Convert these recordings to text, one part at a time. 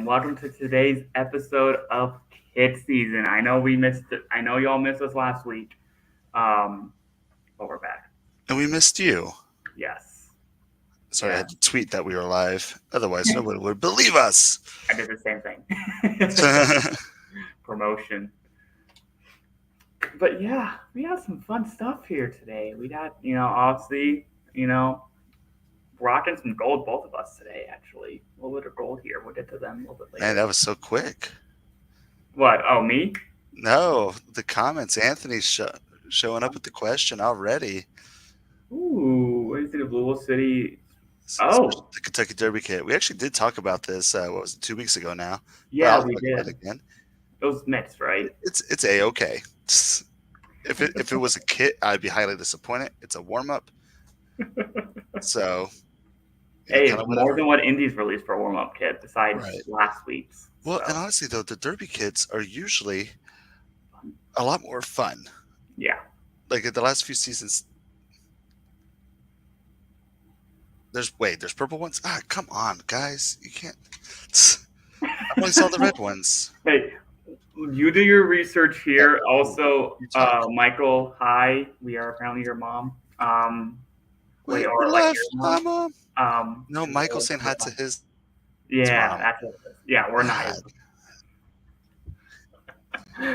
Welcome to today's episode of Kid Season. I know we missed it. I know y'all missed us last week. But we're back. And we missed you. Yes. Sorry, I had to tweet that we were live. Otherwise, nobody would believe us. I did the same thing. Promotion. But yeah, we have some fun stuff here today. We got, obviously, rocking some gold, both of us today, actually. A little bit of gold here. We'll get to them a little bit later. Man, that was so quick. What? Oh, me? No, the comments. Anthony's showing up with the question already. Ooh, what do you think of Louisville City? The Kentucky Derby kit. We actually did talk about this, 2 weeks ago now? Yeah, we did. It again. It was mixed, right? It's A-okay. If it was a kit, I'd be highly disappointed. It's a warm-up. So... Hey, more than what Indy's released for a warm-up kit, besides last week's. Well, and honestly, though, the Derby kits are usually a lot more fun. Yeah. Like the last few seasons. There's purple ones? Ah, come on, guys. You can't. I only saw the red ones. Hey, you do your research here. Yeah. Also, Michael, hi. We are apparently your mom. Wait, or like your mom? No, Michael's saying hi to his. Yeah, that's it. Yeah, we're not.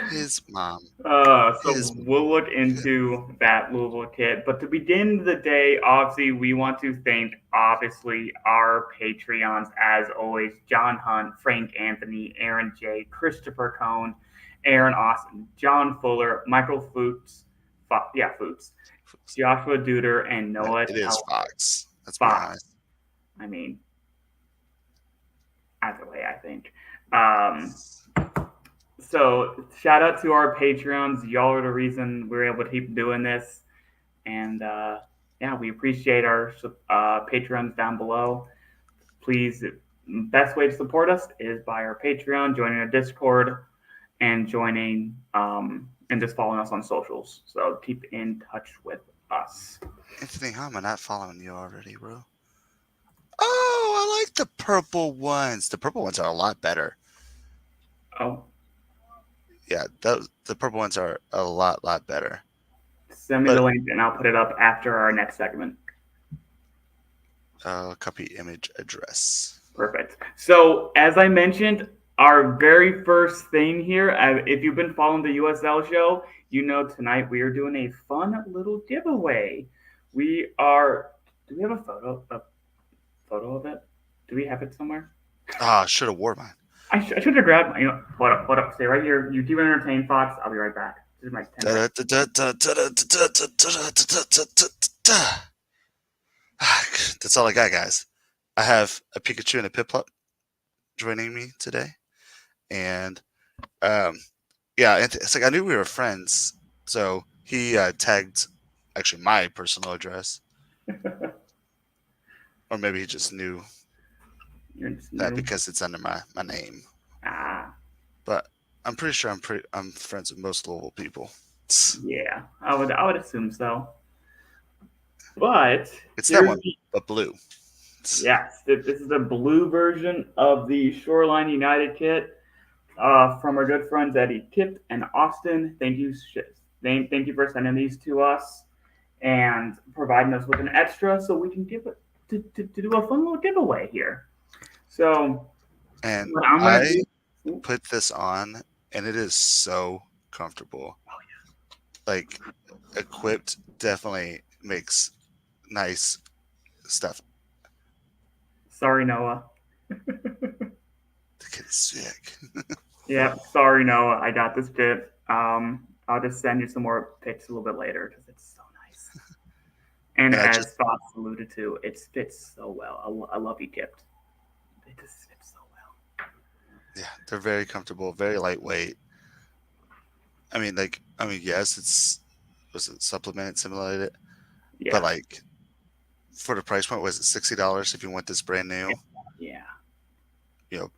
His mom. We'll look into that Louisville kit. But to begin the day, obviously, we want to thank, our Patreons, as always, John Hunt, Frank Anthony, Aaron J., Christopher Cohn, Aaron Austin, John Fuller, Michael Fuchs, Joshua Duder, and Noah. It is Fox. That's Fox. I mean, either way, I think. So shout out to our Patreons. Y'all are the reason we're able to keep doing this. And we appreciate our Patreons down below. Please, best way to support us is by our Patreon, joining our Discord, and joining and just following us on socials. So keep in touch with us. Anthony, how am I not following you already, bro? Oh, I like the purple ones. The purple ones are a lot better. Oh. Yeah, the purple ones are a lot better. Send me the link and I'll put it up after our next segment. Copy image address. Perfect. So, as I mentioned, our very first thing here, if you've been following the USL show, you know tonight we are doing a fun little giveaway. Do we have a photo of it? Do we have it somewhere? I should have wore mine. I should have grabbed mine. What up? Stay right here. You keep entertaining, Fox. I'll be right back. This is my 10 That's all I got, guys. I have a Pikachu and a Piplup joining me today. And, it's like I knew we were friends. So he tagged, actually, my personal address. Or maybe he just knew that because it's under my name. But I'm pretty sure I'm friends with most Louisville people. Yeah, I would assume so. But it's that one, but blue. Yes, this is the blue version of the Shoreline United kit from our good friends Eddie Kip and Austin. Thank you for sending these to us and providing us with an extra so we can give it to do a fun little giveaway here. So, and I put this on, and it is so comfortable. Oh yeah, like equipped definitely makes nice stuff. Sorry, Noah. The kid is sick. Yeah, sorry, Noah. I got this kit. I'll just send you some more pics a little bit later because it's so nice. And as Fox alluded to, it fits so well. I love you, Kip. It just fits so well. Yeah. They're very comfortable, very lightweight. Yes, was it supplemented, simulated, Yeah. but like for the price point, was it $60 if you want this brand new? Yeah.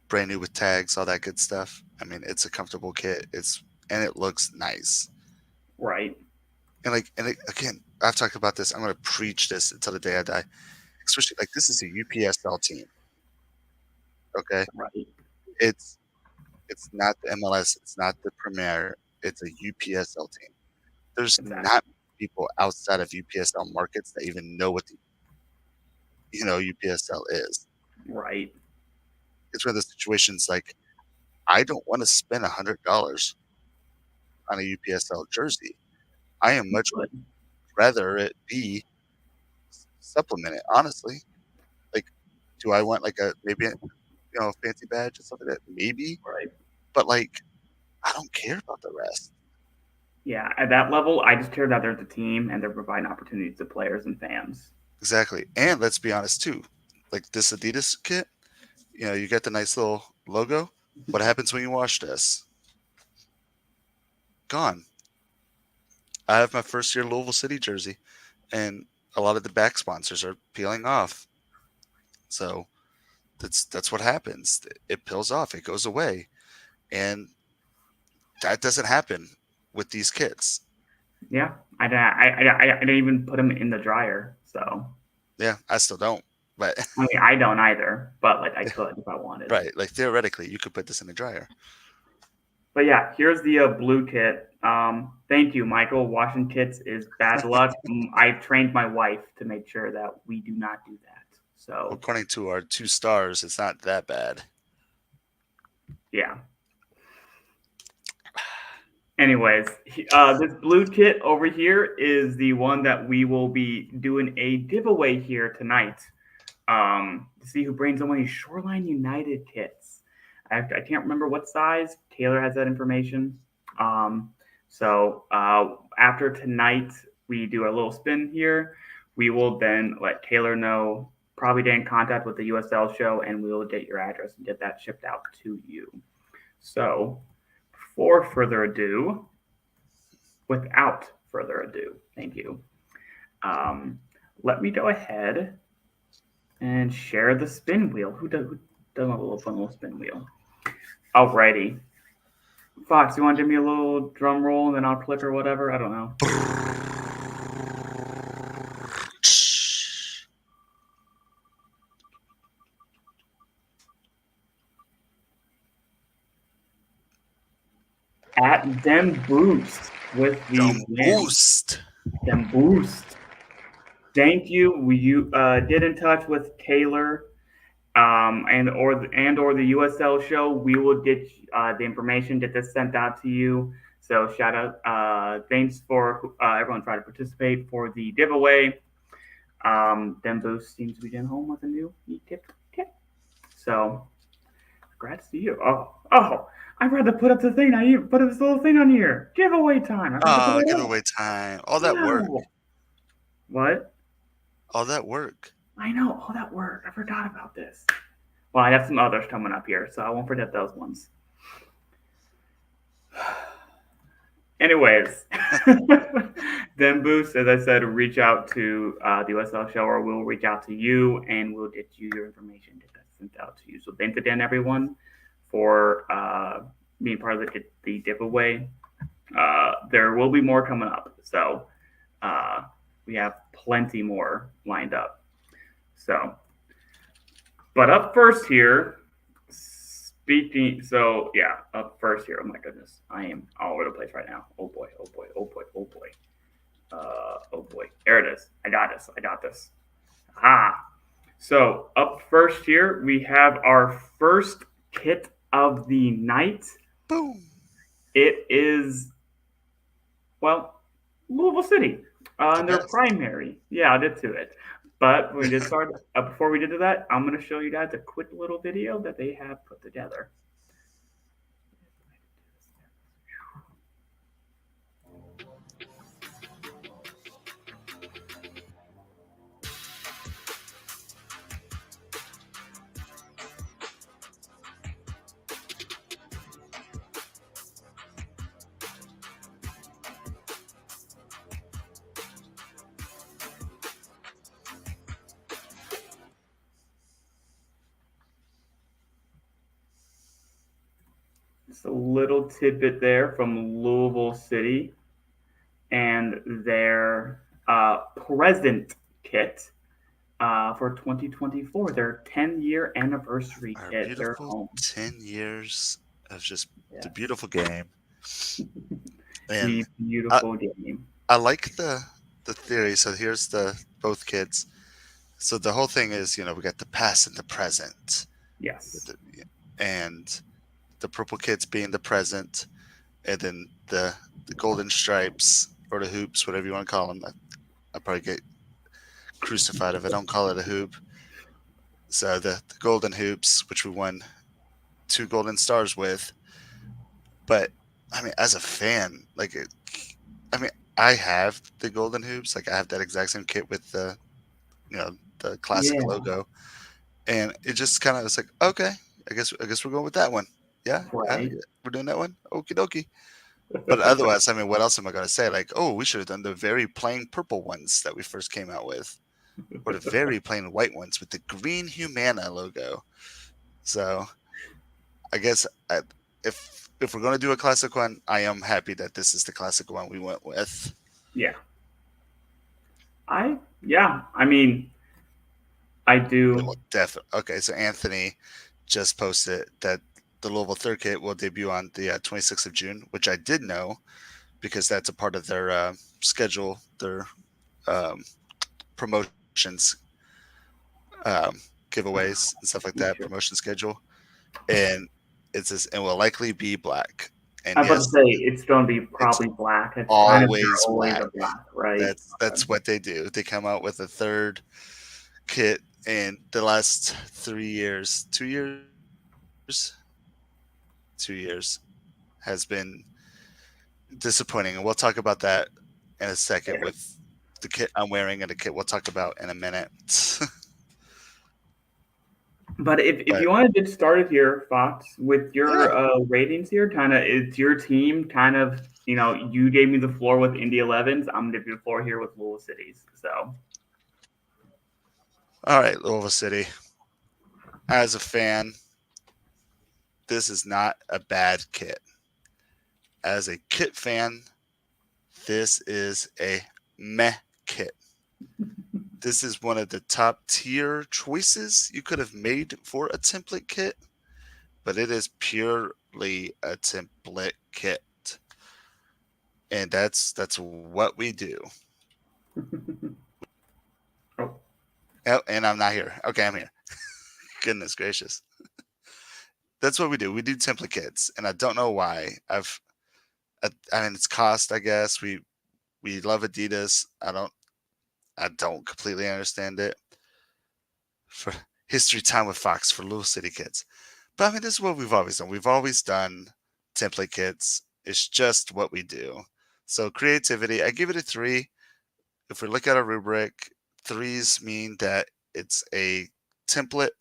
Brand new with tags, all that good stuff. It's a comfortable kit. And it looks nice. Right. Again, I've talked about this. I'm going to preach this until the day I die. Especially this is a UPSL team. Okay. Right. It's not the MLS. It's not the Premier. It's a UPSL team. There's not people outside of UPSL markets that even know what the UPSL is. Right. It's one of the situations I don't want to spend $100 on a UPSL jersey. I am much rather it be supplemented, honestly. Do I want maybe a fancy badge or something like that? Maybe. Right. But I don't care about the rest. Yeah, at that level, I just care that there's a team and they're providing opportunities to players and fans. Exactly. And let's be honest too. This Adidas kit, you get the nice little logo. What happens when you wash this? Gone. I have my first year Louisville City jersey, and a lot of the back sponsors are peeling off. So that's what happens. It peels off. It goes away, and that doesn't happen with these kits. Yeah, I didn't even put them in the dryer. So yeah, I still don't. But I don't either. But I could if I wanted. Right. Theoretically, you could put this in the dryer. But yeah, here's the blue kit. Thank you, Michael. Washing kits is bad luck. I've trained my wife to make sure that we do not do that. So according to our 2 stars, it's not that bad. Yeah. Anyways, this blue kit over here is the one that we will be doing a giveaway here tonight. To see who brings so many Shoreline United kits. I can't remember what size. Taylor has that information. So after tonight, we do a little spin here. We will then let Taylor know, probably get in contact with the USL show, and we will get your address and get that shipped out to you. So without further ado, thank you. Let me go ahead and share the spin wheel. Who doesn't have a little fun little spin wheel? Alrighty. Fox, you want to give me a little drum roll and then I'll click or whatever? I don't know. At Dem Boost with the Dem Boost. Thank you. You get in touch with Taylor or the USL show. We will get the information, get this sent out to you. So shout out, thanks for everyone trying to participate for the giveaway. Dem Boost seems to be getting home with a new kit. So congrats to you. Oh, I'd rather put up the thing. I even put this little thing on here. Giveaway time. Giveaway time. All that work. What? All that work. I know, all that work. I forgot about this. Well, I have some others coming up here, so I won't forget those ones. Anyways, Dem Boost, as I said, reach out to the USL show, or we'll reach out to you, and we'll get you your information, get that sent out to you. So thanks again, everyone, for being part of the giveaway. There will be more coming up, so we have plenty more lined up. So, but up first here, up first here. Oh my goodness, I am all over the place right now. Oh boy. There it is. I got this. So up first here, we have our first kit of the night. Boom. It is, Louisville City. Their primary. Yeah, I'll get to it. But when we did start, before we get to that, I'm going to show you guys a quick little video that they have put together. Just a little tidbit there from Louisville City and their present kit for 2024, their 10-year anniversary Our kit, their beautiful home. 10 years of just the Yes. beautiful game. And The I, beautiful game. I like the theory. So here's the both kids. So the whole thing is, we got the past and the present. Yes. And the purple kids being the present, and then the golden stripes or the hoops, whatever you want to call them. I probably get crucified if I don't call it a hoop. So the golden hoops, which we won 2 golden stars with. But I mean, as a fan, I mean, I have the golden hoops. Like I have that exact same kit with the classic Yeah. logo, and it just kind of was like, okay, I guess we're going with that one. Yeah, Right. yeah, we're doing that one. Okie dokie. But otherwise, I mean, what else am I going to say? Like, oh, we should have done the very plain purple ones that we first came out with, or the very plain white ones with the green Humana logo. So I guess if we're going to do a classic one, I am happy that this is the classic one we went with. Yeah. Yeah. I mean, I Yeah, do. well, definitely. Okay, so Anthony just posted that the Louisville third kit will debut on the 26th of June, which I did know because that's a part of their schedule, their um, promotions, um, giveaways, and stuff like that, Sure. promotion schedule. And it says, and will likely be black. I And was about to yes, say it's going to be it's probably black. It's kind of always always black. a black, right? That's what they do. They come out with a third kit in the last 3 years, 2 years has been disappointing, and we'll talk about that in a second Fair. with the kit I'm wearing and the kit we'll talk about in a minute. But if But you want to get started here, Fox, with yeah, your ratings here, kind of, it's your team, kind of, you gave me the floor with Indy 11s. I'm going to give you the floor here with Louisville Cities. So, all right, Louisville City. As a fan, this is not a bad kit. As a kit fan, this is a meh kit. This is one of the top tier choices you could have made for a template kit, but it is purely a template kit. And that's what we do. oh, Oh, and I'm not here. Okay, I'm here. Goodness gracious. That's what we do. We do template kits, and I don't know why. I mean, it's cost, I guess. We love Adidas. I don't completely understand it. For history time with Fox for Louisville City kids, but I mean, this is what we've always done. We've always done template kits. It's just what we do. So creativity, I give it a 3. If we look at a rubric, 3s mean that it's a template,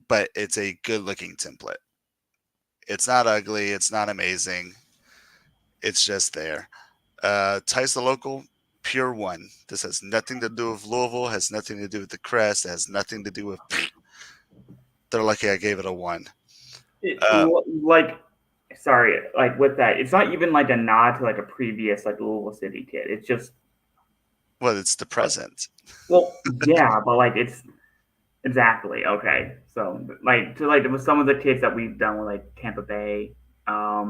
but it's a good looking template. It's not ugly. It's not amazing. It's just there. Ties the local, pure 1. This has nothing to do with Louisville. Has nothing to do with the crest. It has nothing to do with. They're lucky I gave it a 1. it, Uh, like, sorry, like with that, it's not even like a nod to like a previous like Louisville City kid. It's just, well, it's the present. well, yeah, but like it's exactly okay. So like to like with some of the kits that we've done with like Tampa Bay, I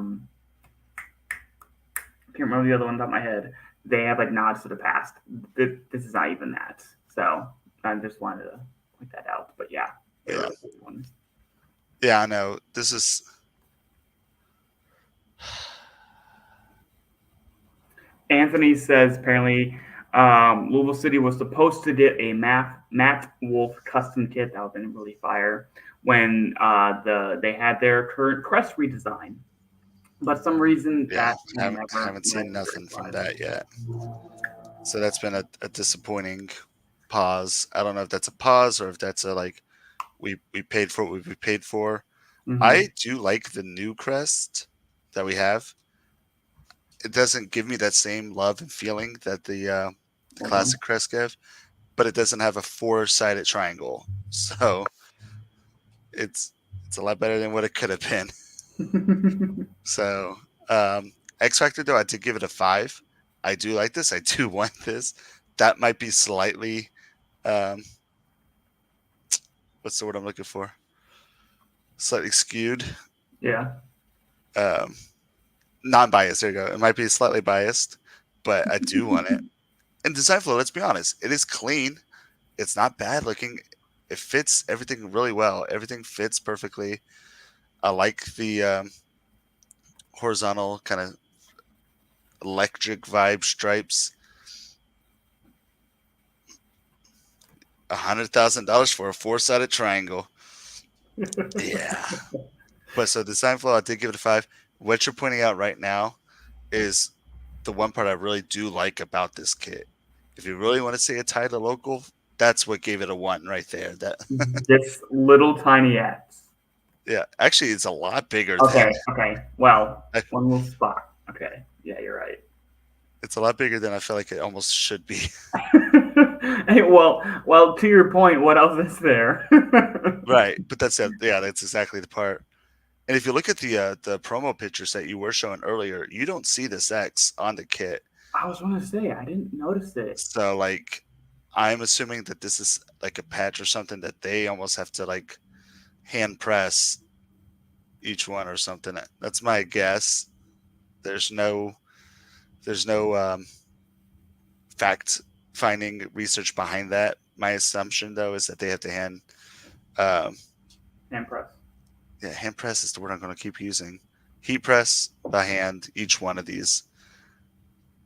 can't remember the other one off my head. They have like nods to the past. This is not even that. So I just wanted to point that out. But yeah, they were Yeah, really good ones. yeah, I know. This is. Anthony says apparently Louisville City was supposed to get a Matt Wolf custom kit that would have been really fire when they had their current crest redesign. But some reason Yeah, that never haven't seen nothing from materialized. that yet. So that's been a disappointing pause. I don't know if that's a pause or if that's a like we paid for what we paid for. Mm-hmm. I do like the new crest that we have. It doesn't give me that same love and feeling that the Mm-hmm. classic crest gave, but it doesn't have a 4-sided triangle. So it's a lot better than what it could have been. So, X Factor though, I did give it a 5. I do like this. I do want this. That might be slightly, um, what's the word I'm looking for? Slightly skewed. Yeah. Um, Non-biased. There you go. It might be slightly biased, but I do want it. And design flow. Let's be honest. It is clean. It's not bad looking. It fits everything really well. Everything fits perfectly. I like the horizontal kind of electric vibe stripes. $100,000 for a 4-sided triangle. Yeah. But so design flow, I did give it a 5. What you're pointing out right now is the one part I really do like about this kit. If you really want to say a tie to local, that's what gave it a 1 right there. That This little tiny X. yeah, actually it's a lot bigger than Okay, okay. Well, I, one little spot. Okay. Yeah, you're right. it's a lot bigger than I feel like it almost should be. Hey, well, to your point, what else is there? Right, but that's it. Yeah, that's exactly the part. And if you look at the promo pictures that you were showing earlier, you don't see this X on the kit. I was going to say, I didn't notice it. So like I'm assuming that this is like a patch or something that they almost have to like hand press each one or something. That's my guess. There's no fact finding research behind that. My assumption though is that they have to um, Hand press. yeah, hand press is the word I'm going to keep using. Heat press by hand each one of these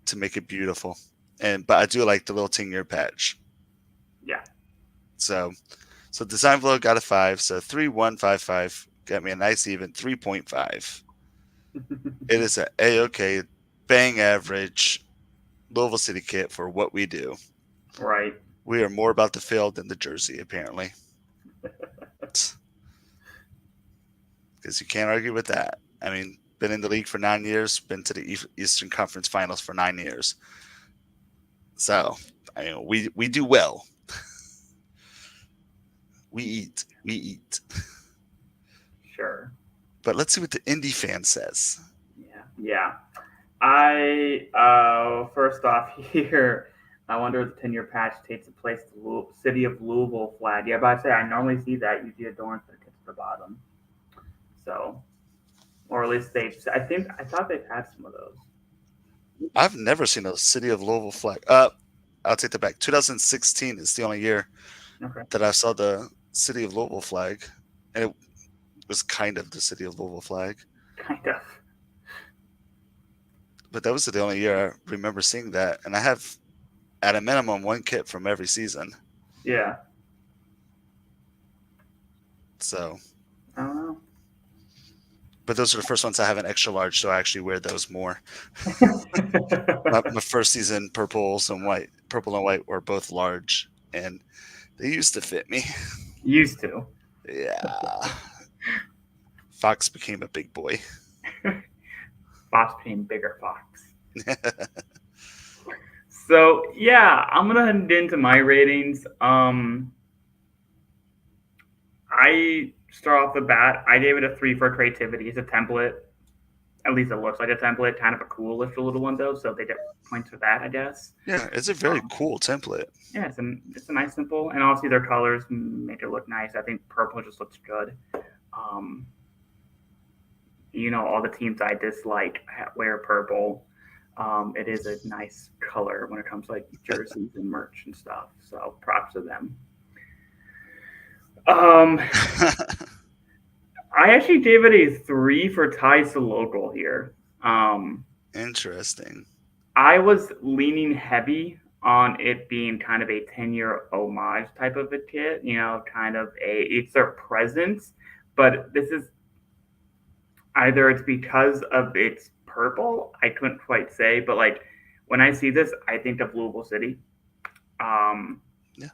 to make it beautiful. But I do like the little 10-year patch. Yeah. So design flow got a 5. So 3.155 got me a nice even 3.5. It is a okay bang average Louisville City kit for what we do. Right. We are more about the field than the jersey, apparently. Because you can't argue with that. I mean, been in the league for 9 years, been to the Eastern Conference Finals for 9 years. So, I mean, we do well. We eat. Sure. But let's see what the indie fan says. Yeah. Yeah. First off here, I wonder if the 10-year patch takes the place of the city of Louisville flag. Yeah, but I say I normally see that usually adorns when it gets to the bottom. So, or at least I thought they've had some of those. I've never seen a City of Louisville flag. I'll take that back. 2016 is the only year Okay. that I saw the City of Louisville flag, and it was kind of the City of Louisville flag. Kind of. But that was the only year I remember seeing that, and I have, at a minimum, one kit from every season. Yeah. So, I don't know. but those are the first ones I have an extra large, so I actually wear those more. My first season, purple and white were both large, and they used to fit me. Used to. Yeah. Fox became a big boy. Fox became bigger Fox. So yeah, I'm gonna head into my ratings. I start off the bat. I gave it a 3 for creativity. It's a template. At least it looks like a template. Kind of a coolish little one though, so they get points for that, I guess. Yeah, it's a very cool template. Yeah, it's a nice simple, and obviously their colors make it look nice. I think purple just looks good. Um, all the teams I dislike wear purple. It is a nice color when it comes to like jerseys and merch and stuff. So props to them. Um, I actually gave it a 3 for ties to local here. Interesting. I was leaning heavy on it being kind of a 10-year homage type of a kit, kind of it's their presence, but this is either it's because of its purple, I couldn't quite say, but like when I see this, I think of Louisville City. Um, Yeah.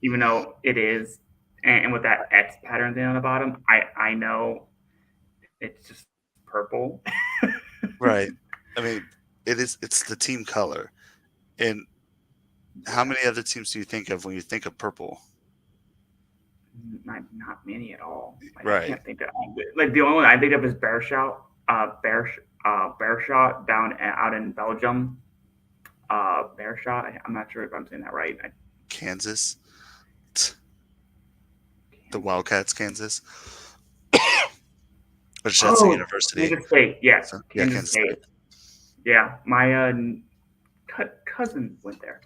Even though it is, and with that X pattern thing on the bottom, I know it's just purple. Right. I mean, it's the team color. And how many other teams do you think of when you think of purple? Not many at all. Like I Right. can't think of like the only one I think of is Bear Shot down out in Belgium. Bear Shot. I'm not sure if I'm saying that right. Kansas, the Kansas. Wildcats, Kansas, which that's a Oh, university. Kansas State. Yes, So yeah, Kansas Kansas State. State. Yeah, my cousin went there.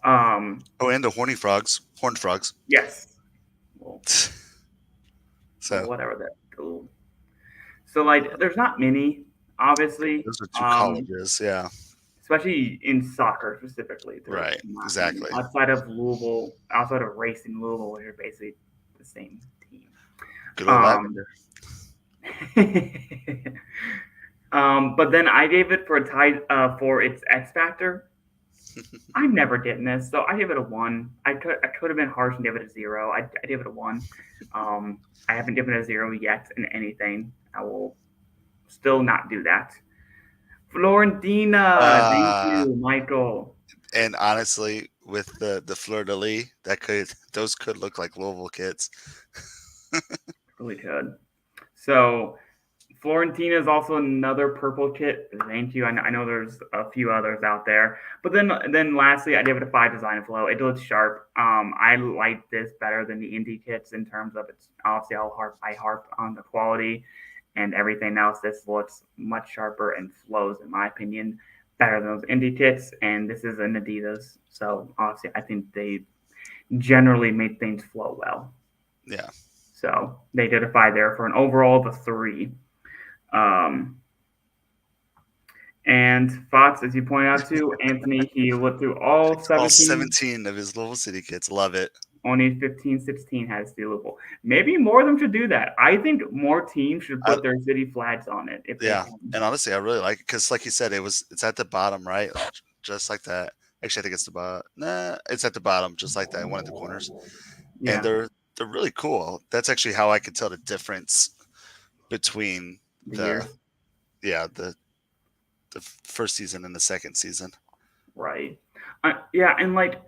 Um, Oh, and the Horned Frogs. yes. Well, So whatever that. So like, there's not many, obviously. those are two colleges. Yeah. Especially in soccer specifically, there's Right. not many Exactly. outside of Louisville, outside of racing Louisville, you're basically the same team. Good old Um, Lavender. but then I gave it for a tie for its X factor. I'm never getting this, so I give it a one. I could have been harsh and give it a zero. I give it a one. I haven't given it a zero yet in anything. I will still not do that. Florentina, thank Uh, you, Michael. and honestly, with the fleur de lis, those could look like Louisville kids. Really good. So Florentina is also another purple kit. Thank you. I know there's a few others out there, but then lastly, I gave it a five design flow. It looks sharp. I like this better than the indie kits in terms of its. Obviously, I harp on the quality and everything else. This looks much sharper and flows, in my opinion, better than those indie kits. And this is an Adidas, so obviously, I think they generally make things flow well. Yeah. So they did a five there for an overall of a three. Um, and Fox, as you point out to Anthony, he looked through all All 17. 17 of his Louisville City kids. Love it. Only 15, 16 has stealable. Maybe more of them should do that. I think more teams should I, put their city flags on it if they yeah. can. And honestly, I really like it because, like you said, it's at the bottom, right? Just like that. Actually, I think it's the bottom. Nah, it's at the bottom, just like that. One of the corners, and Yeah, they're really cool. That's actually how I could tell the difference between the the years. yeah the first season and the second season. Right. Yeah, and like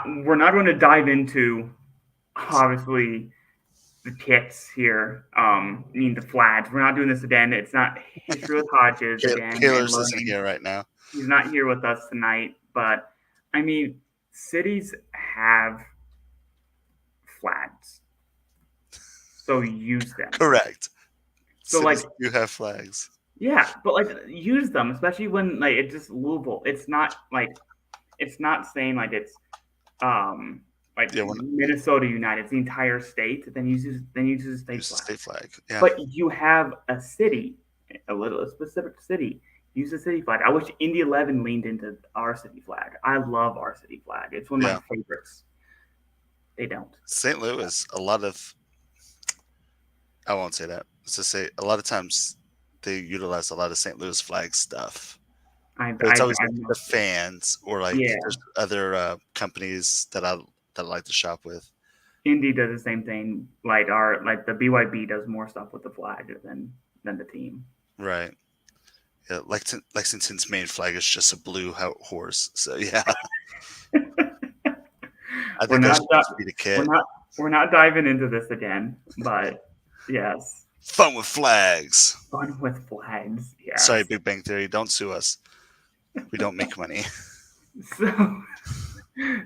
we're not going to dive into obviously the kits here. I mean the flags. We're not doing this again. It's not history with Hodges again and Kaylor's isn't learning. here right now. He's not here with us tonight, but I mean, cities have flags, so use them. Correct. So like, Cities do have flags. yeah, but like use them, especially when like it's just Louisville. It's not saying like it's like Yeah, Minnesota United, it's the entire state. Then use the state use the flag. state flag. Yeah. But you have a city, a specific city. Use the city flag. I wish Indy 11 leaned into our city flag. I love our city flag. It's one of Yeah. my favorites. They don't. St. Louis, I won't say that. Let's just say a lot of times they utilize a lot of St. Louis flag stuff. But it's always I like the fans or like yeah. there's other companies that I like to shop with. Indy does the same thing. Like the BYB does more stuff with the flag than the team. Right. Yeah, Lexington's main flag is just a blue horse. So yeah, I we're think that not should just be the kit. we're not diving into this again, but yes, Fun with flags. fun with flags. Yes. Sorry, Big Bang Theory. Don't sue us. We don't make money. So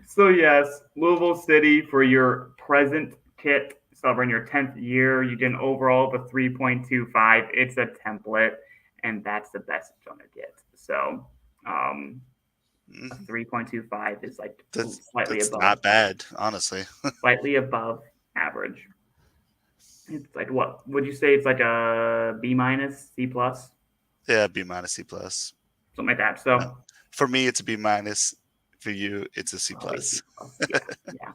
so yes, Louisville City for your present kit, celebrating your 10th year. You did an overall of a 3.25. It's a template, and that's the best it's gonna get. So a 3.25 is like slightly That's above not bad, honestly. slightly above average. It's like what would you say? It's like a B minus, C plus, Yeah, B minus, C plus. something like that. So For me, it's a B minus. For you, it's a C probably plus. C plus. Yeah, yeah,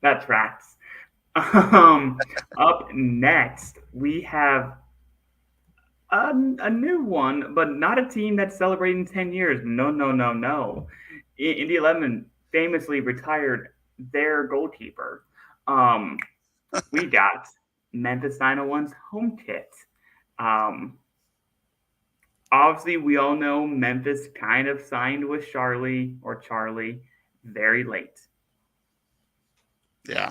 that tracks. Um, up next, we have a new one, but not a team that's celebrating 10 years. No, no, no, no. Indy 11 famously retired their goalkeeper. We got Memphis 901's home kit. Um, obviously, we all know Memphis kind of signed with Charlie very late. Yeah.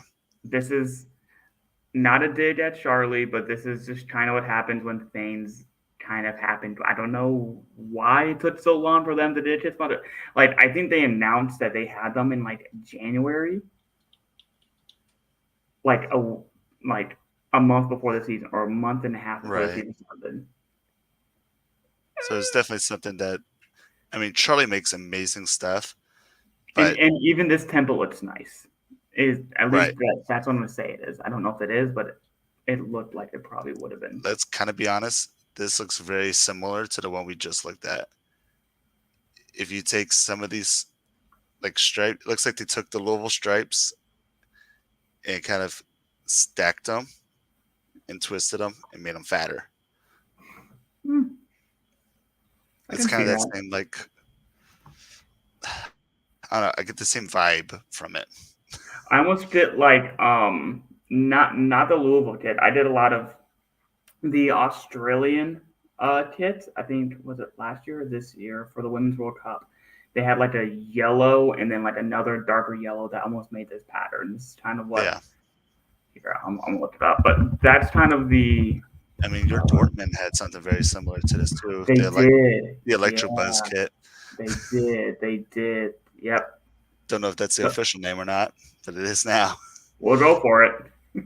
this is not a dig at Charlie, but this is just kind of what happens when things kind of happen. I don't know why it took so long for them to ditch his mother. Like, I think they announced that they had them in like January, like a month before the season or a month and a half before the Right. season started. So it's definitely something that, I mean, Charlie makes amazing stuff, And but even this temple looks nice. Is at least right. that's what I'm gonna say it is. I don't know if it is, but it looked like it probably would have been. Let's kind of be honest. This looks very similar to the one we just looked at. If you take some of these like stripe, looks like they took the Louisville stripes and kind of stacked them and twisted them and made them fatter. Hmm, I It's can kind see of that that. same like, I don't know. I get the same vibe from it. I almost get like not the Louisville kit. I did a lot of the Australian kit. I think was it last year or this year for the Women's World Cup. They had like a yellow and then like another darker yellow that almost made this pattern. This is kind of what Yeah. here I'm gonna look it up, but that's kind of the I mean, your Dortmund had something very similar to this too. they They like did. the Yeah, Electro Buzz kit. they did. They did. Yep. Don't know if that's the So official name or not, but it is now. we'll go for it. So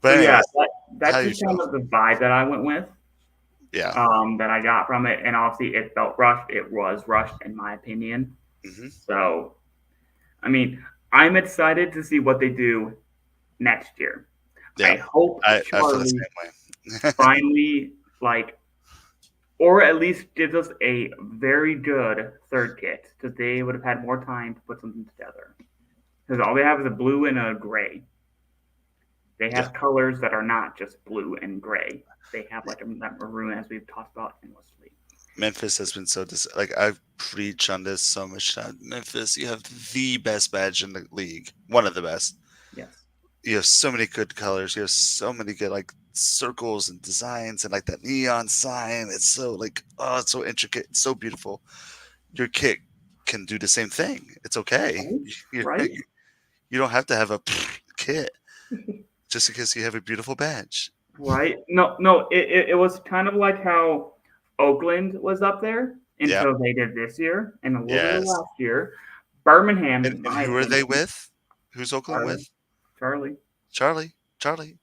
But yeah, anyways, how that's do you just kind feel? of the vibe that I went with. Yeah. That I got from it, and obviously it felt rushed. It was rushed, in my opinion. Hmm. So, I mean, I'm excited to see what they do next year. Yeah. I hope I feel the Charlie same way. finally like, or at least gives us a very good third kit because they would have had more time to put something together. Because all they have is a blue and a gray. They Yeah. have colors that are not just blue and gray. They have like that maroon as we've talked about endlessly. Memphis has been so like I've preached on this so much time. Memphis, you have the best badge in the league, one of the best. Yes. You have so many good colors. You have so many good like circles and designs and like that neon sign. It's so like it's so intricate, it's so beautiful. Your kit can do the same thing. It's okay. Right? You, Right? you don't have to have a kit just because you have a beautiful badge. Right? No, no. It was kind of like how Oakland was up there Yeah. until they did this year and a little bit of Yes. last year. Birmingham, in And my who are they opinion, with? Who's Oakland Charlie, with? Charlie, Charlie. Charlie.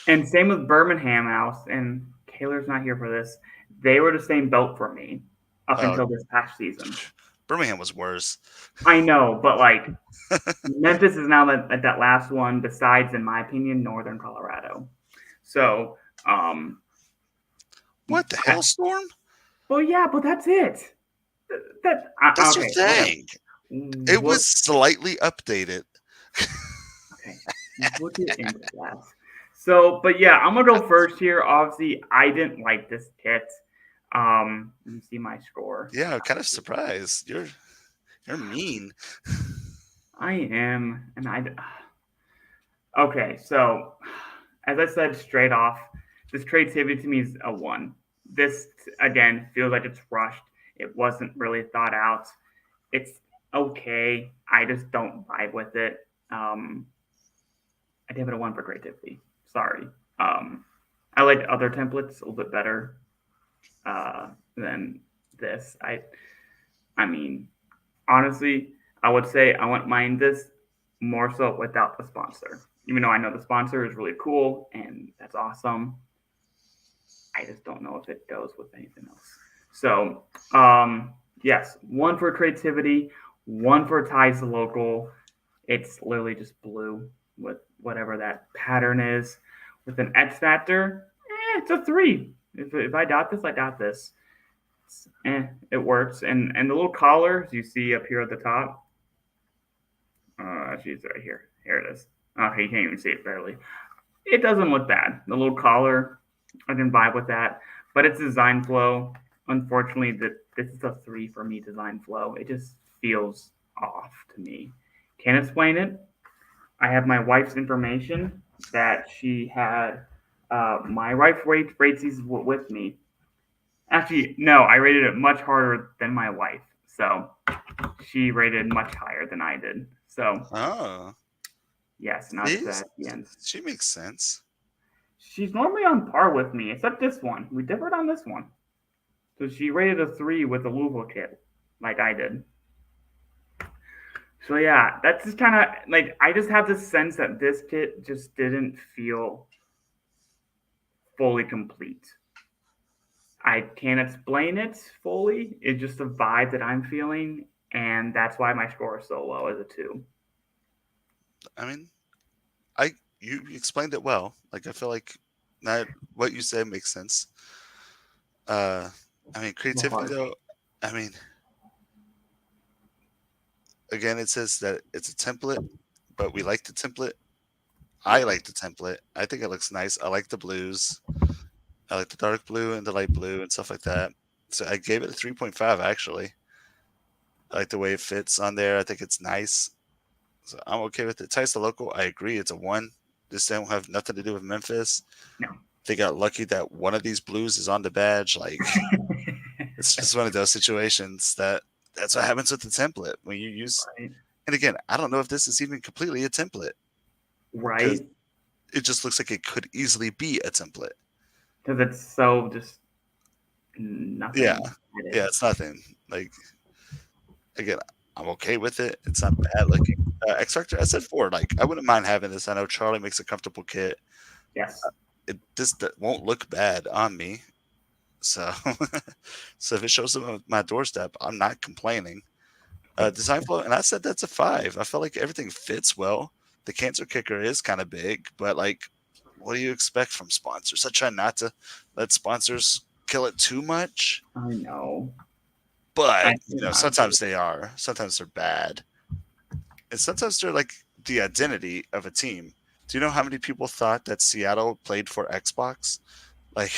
and same with Birmingham House. And Kaylor's not here for this. They were the same belt for me up Oh, until this past season. Birmingham was worse. I know, but like Memphis is now that last one, besides, in my opinion, Northern Colorado. So, What the hell, Storm? well, yeah, but that's it. That's your Okay, whatever. thing. It What? was slightly updated. Okay, we'll get into that. So, but yeah, I'm gonna go first here. Obviously, I didn't like this kit. Let me see my score. Yeah, I'm kind of surprised. You're mean. I am, and I. Okay, so as I said straight off, this creativity to me is a one. This again feels like it's rushed. It wasn't really thought out. It's okay. I just don't vibe with it. I give it a one for creativity. Sorry. I like other templates a little bit better than this. I mean, honestly, I would say I wouldn't mind this more so without the sponsor. Even though I know the sponsor is really cool and that's awesome, I just don't know if it goes with anything else. So, yes, one for creativity, one for ties to local. It's literally just blue with whatever that pattern is. With an X factor, it's a three. If I got this, I got this. It works. And the little collar you see up here at the top. She's right here. Here it is. Okay, you can't even see it barely. It doesn't look bad. The little collar, I can vibe with that. But it's design flow. Unfortunately, this is a three for me. Design flow. It just feels off to me. Can't explain it. I have my wife's information that she had. My wife rates these with me. Actually, no, I rated it much harder than my wife. So she rated much higher than I did. So Oh, Yes, not at the end. She makes sense. She's normally on par with me, except this one. We differed on this one. So she rated a 3 with the Louisville kit, like I did. So yeah, that's just kind of like I just have this sense that this kit just didn't feel fully complete. I can't explain it fully. It's just a vibe that I'm feeling, and that's why my score is so low as a 2. I mean, you explained it well. Like I feel like not what you said makes sense. I mean, creativity though. I mean, again, it says that it's a template, but we like the template. I like the template. I think it looks nice. I like the blues. I like the dark blue and the light blue and stuff like that. So I gave it a 3.5 actually. I like the way it fits on there. I think it's nice. So I'm okay with it. Ties to local, I agree. It's a 1. This don't have nothing to do with Memphis. No. They got lucky that one of these blues is on the badge. Like it's just one of those situations that's what happens with the template when you use. Right. And again, I don't know if this is even completely a template. Right. It just looks like it could easily be a template. Because it's so just nothing. Yeah, it's nothing. Like again, I'm okay with it. It's not bad looking. X Factor, I said 4. Like I wouldn't mind having this. I know Charlie makes a comfortable kit. Yes. This won't look bad on me. So, so if it shows up on my doorstep, I'm not complaining. Design flow, and I said that's a 5. I felt like everything fits well. The cancer kicker is kind of big, but like, what do you expect from sponsors? I try not to let sponsors kill it too much. I know. But sometimes they are. Sometimes they're bad, and sometimes they're like the identity of a team. Do you know how many people thought that Seattle played for Xbox? Like,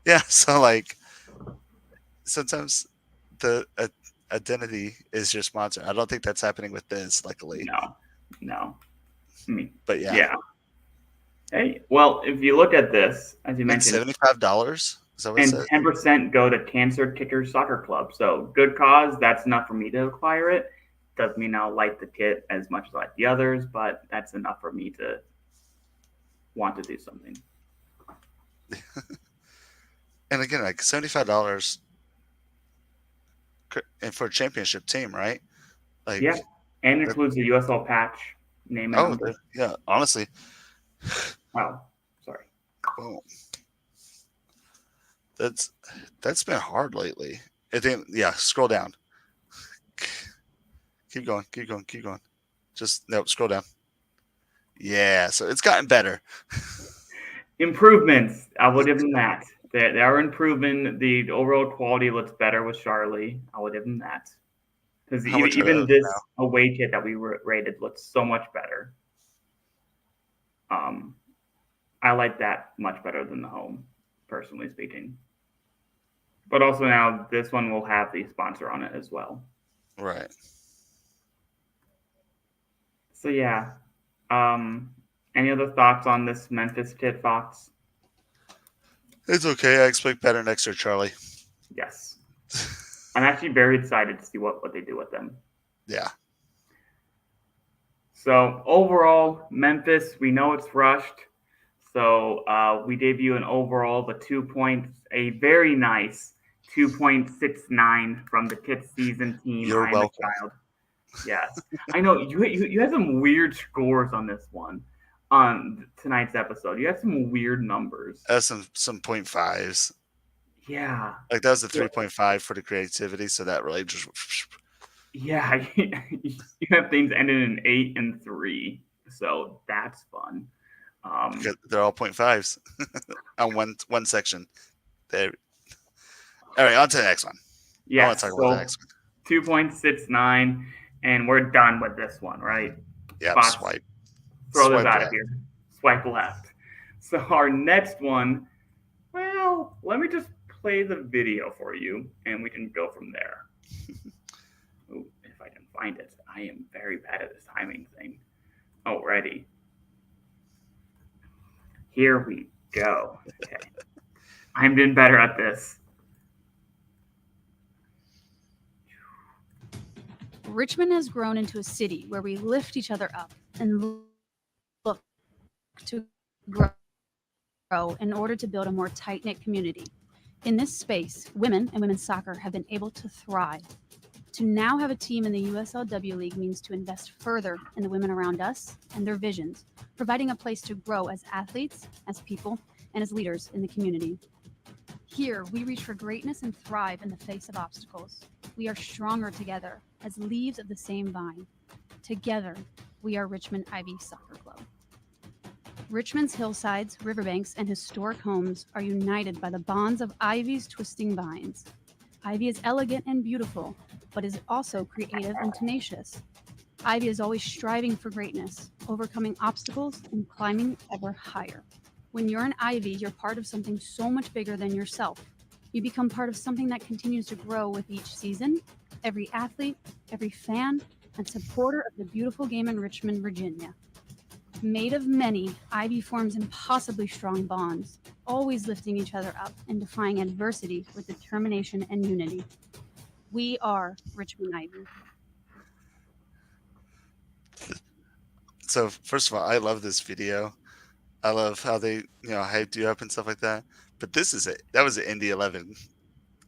yeah. So like, sometimes the identity is your sponsor. I don't think that's happening with this, luckily. No. I mean, but yeah. Hey, well, if you look at this, as you mentioned, $75. And 10% go to Cancer Kicker Soccer Club. So good cause. That's enough for me to acquire it. Doesn't mean I'll like the kit as much as I like the others, but that's enough for me to want to do something. And again, like $75 and for a championship team, right? Like, yeah, and it includes the USL patch name and number. Yeah, honestly. Oh, sorry. Boom. That's been hard lately. I think, scroll down. Keep going. Just scroll down. Yeah, so it's gotten better. Improvements. I would give them that. They are improving. The overall quality looks better with Charlie. I would give them that. Because even this away kit that we rated looks so much better. I like that much better than the home, personally speaking. But also now this one will have the sponsor on it as well. Right. So yeah. Any other thoughts on this Memphis kit, Fox? It's okay. I expect better next year, Charlie. Yes. I'm actually very excited to see what they do with them. Yeah. So overall, Memphis, we know it's rushed. So we gave you an overall of a very nice 2.69 from the kit season team. You're welcome. Yes. I know you had some weird scores on this one. On tonight's episode, you had some weird numbers. Some 0.5s. Yeah. Like that was a 3.5 for the creativity, so that really just. Yeah, you have things ending in 8 and 3, so that's fun. They're all 0.5s on one section. There. All right, on to the next one. Yeah. I want to talk about the next one. 2.69, and we're done with this one, right? Yeah. Swipe. Throw this out of here. Swipe left. So our next one, well, let me just play the video for you, and we can go from there. Ooh, if I can find it. I am very bad at this timing thing. Alrighty. Here we go. Okay. I'm doing better at this. Richmond has grown into a city where we lift each other up and look to grow in order to build a more tight knit community. In this space, women and women's soccer have been able to thrive. To now have a team in the USLW League means to invest further in the women around us and their visions, providing a place to grow as athletes, as people, and as leaders in the community. Here, we reach for greatness and thrive in the face of obstacles. We are stronger together as leaves of the same vine. Together, we are Richmond Ivy Soccer Club. Richmond's hillsides, riverbanks, and historic homes are united by the bonds of Ivy's twisting vines. Ivy is elegant and beautiful, but is also creative and tenacious. Ivy is always striving for greatness, overcoming obstacles, and climbing ever higher. When you're an Ivy, you're part of something so much bigger than yourself. You become part of something that continues to grow with each season, every athlete, every fan, and supporter of the beautiful game in Richmond, Virginia. Made of many, Ivy forms impossibly strong bonds, always lifting each other up and defying adversity with determination and unity. We are Richmond Ivy. So first of all, I love this video. I love how they, hyped you up and stuff like that. But this is it. That was an Indy 11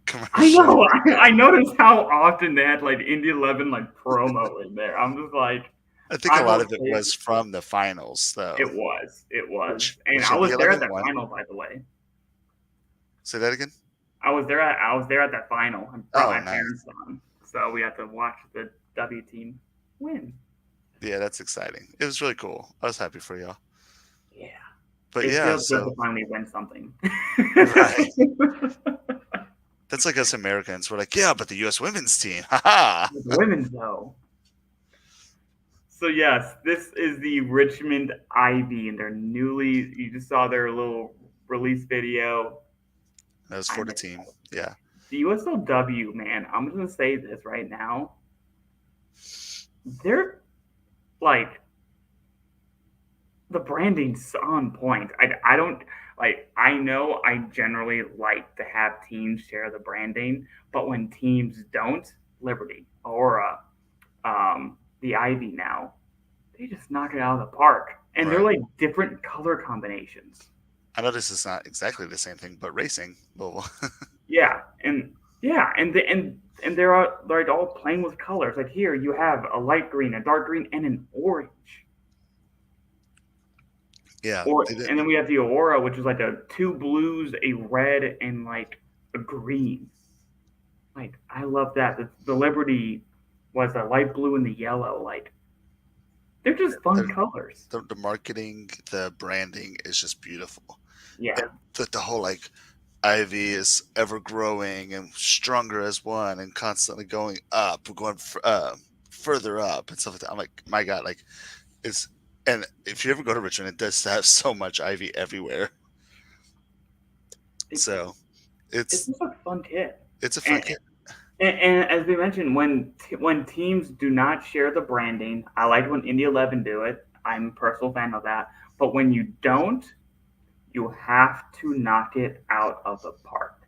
commercial. I know. I noticed how often they had like Indy 11 like promo in there. I'm just like, I think a lot of it was from the finals, though. It was. And I was there at that final, by the way. Say that again? I was there at that final. I brought my nice. parents on, so we had to watch the W team win. Yeah, that's exciting. It was really cool. I was happy for y'all. Yeah. But it yeah, feels good to finally win something. Right. That's like us Americans. We're like, yeah, but the U.S. women's team. Ha The women's though. So yes, this is the Richmond Ivy, and they're newly. You just saw their little release video. That was for the team. Yeah. The USLW, man. I'm just gonna say this right now. They're like the branding's on point. I don't like. I know I generally like to have teams share the branding, but when teams don't, Liberty, Aura, the Ivy now, they just knock it out of the park. And they're like different color combinations. I know this is not exactly the same thing, but racing. Well, and they're like all playing with colors. Like here, you have a light green, a dark green, and an orange. Yeah. And then we have the Aura, which is like two blues, a red, and like a green. Like I love that. The Liberty was the light blue and the yellow. Like they're just fun colors. The marketing, the branding is just beautiful. Yeah. The whole like Ivy is ever growing and stronger as one and constantly going up, going further up and stuff like that. I'm like, my God, like it's. And if you ever go to Richmond, it does have so much Ivy everywhere. It's just a fun kit. It's a fun kit. And as we mentioned, when teams do not share the branding, I like when Indy 11 do it. I'm a personal fan of that. But when you don't, you have to knock it out of the park.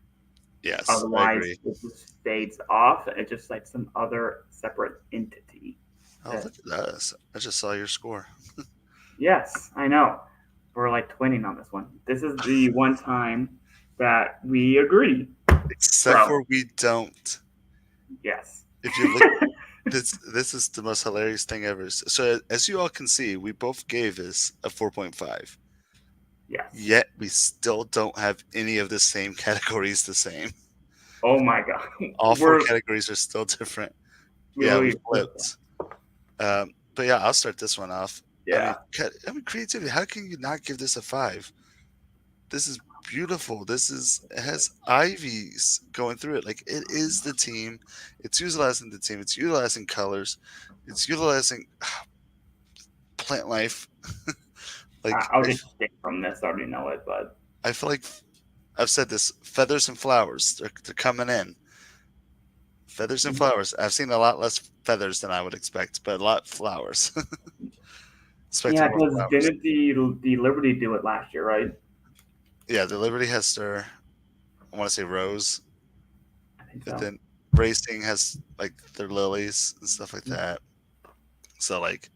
Yes, otherwise it just fades off. It's just like some other separate entity. Oh, look at that. I just saw your score. Yes, I know. We're like twinning on this one. This is the one time that we agree. Except for we don't. Yes. If you look, this is the most hilarious thing ever. So as you all can see, we both gave this a 4.5. Yes. Yet we still don't have any of the same categories the same. Oh my God. All four categories are still different. Really we flipped. But yeah, I'll start this one off. Yeah. I mean, creativity. How can you not give this a 5? This is beautiful. It has ivies going through it. Like it is the team. It's utilizing the team. It's utilizing colors. It's utilizing plant life. Like I'll just stick from this. I already know it, but I feel like I've said this. Feathers and flowers. They're coming in. Feathers and flowers. I've seen a lot less feathers than I would expect, but a lot of flowers. Yeah, because didn't the Liberty do it last year, right? Yeah, the Liberty has their, I want to say rose. I think so. Racing has like their lilies and stuff like that. So like,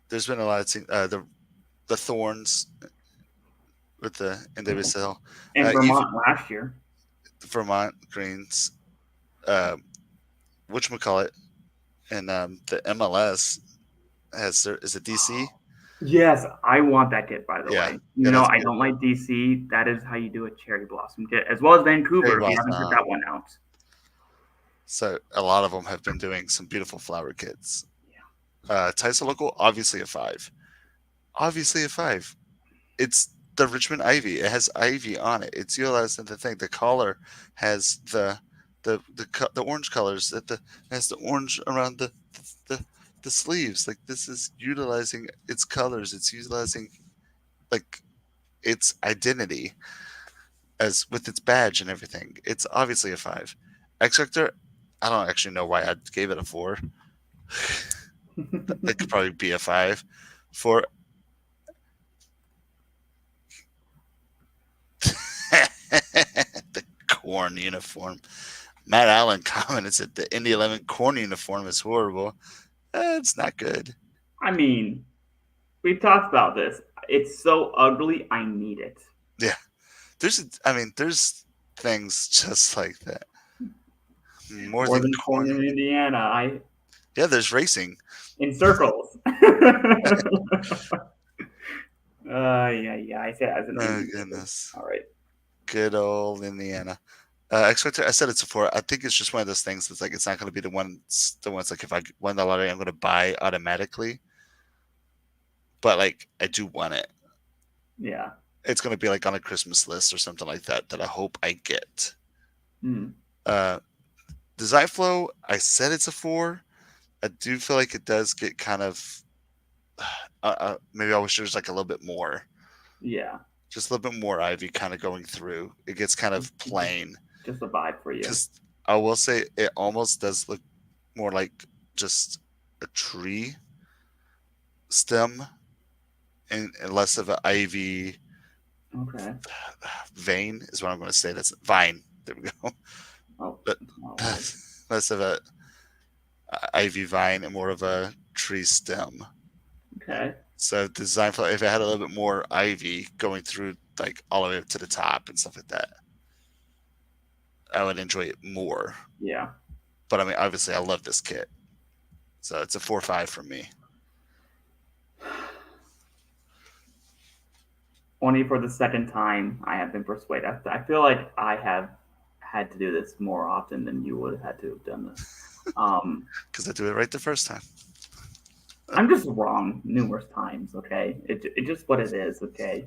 there's been a lot of things. The thorns with the NWSL, And even Vermont last year. the Vermont Greens, uh, whatchamacallit, and the MLS is it DC? Yes, I want that kit, by the Yeah, way. yeah, You know, that's I don't beautiful. like DC. That is how you do a cherry blossom kit, as well as Cherry Vancouver, if you haven't checked blossom. that one out. So a lot of them have been doing some beautiful flower kits. Yeah. Tyson Local, obviously a 5. Obviously a 5. It's the Richmond Ivy. It has ivy on it. It's utilized in the thing. The collar has the orange colors. It has the orange around the the sleeves. Like, this is utilizing its colors. It's utilizing like its identity as with its badge and everything. It's obviously a 5. X Factor, I don't actually know why I gave it a 4. That could probably be a 5. For the corn uniform. Matt Allen commented that the Indy 11 corn uniform is horrible. It's not good. I mean, we've talked about this. It's so ugly, I need it. Yeah. There's things just like that. More More than than corn corn. in Indiana. Yeah, there's racing. In circles. Yeah. I said as an Oh, Indian. goodness. All right. Good old Indiana. X Factor, I said it before. I think it's just one of those things that's like, it's not going to be the ones like, if I win the lottery, I'm going to buy automatically. But like, I do want it. Yeah. It's going to be like on a Christmas list or something like that I hope I get. Mm. Design flow, I said it's a 4. I do feel like it does get kind of. Maybe I wish there was like a little bit more. Yeah. Just a little bit more ivy kind of going through. It gets kind of plain. Just a vibe for you. Because I will say it almost does look more like just a tree stem and less of an ivy. Okay. Vein is what I'm going to say. That's vine. There we go. Oh. But less of a ivy vine and more of a tree stem. Okay. So the design flow, if it had a little bit more ivy going through like all the way up to the top and stuff like that, I would enjoy it more. Yeah. But I mean, obviously, I love this kit, so it's a 4-5 for me. Only for the second time, I have been persuaded. I feel like I have had to do this more often than you would have had to have done this. Because I do it right the first time. I'm just wrong numerous times. Okay, it's just what it is. Okay.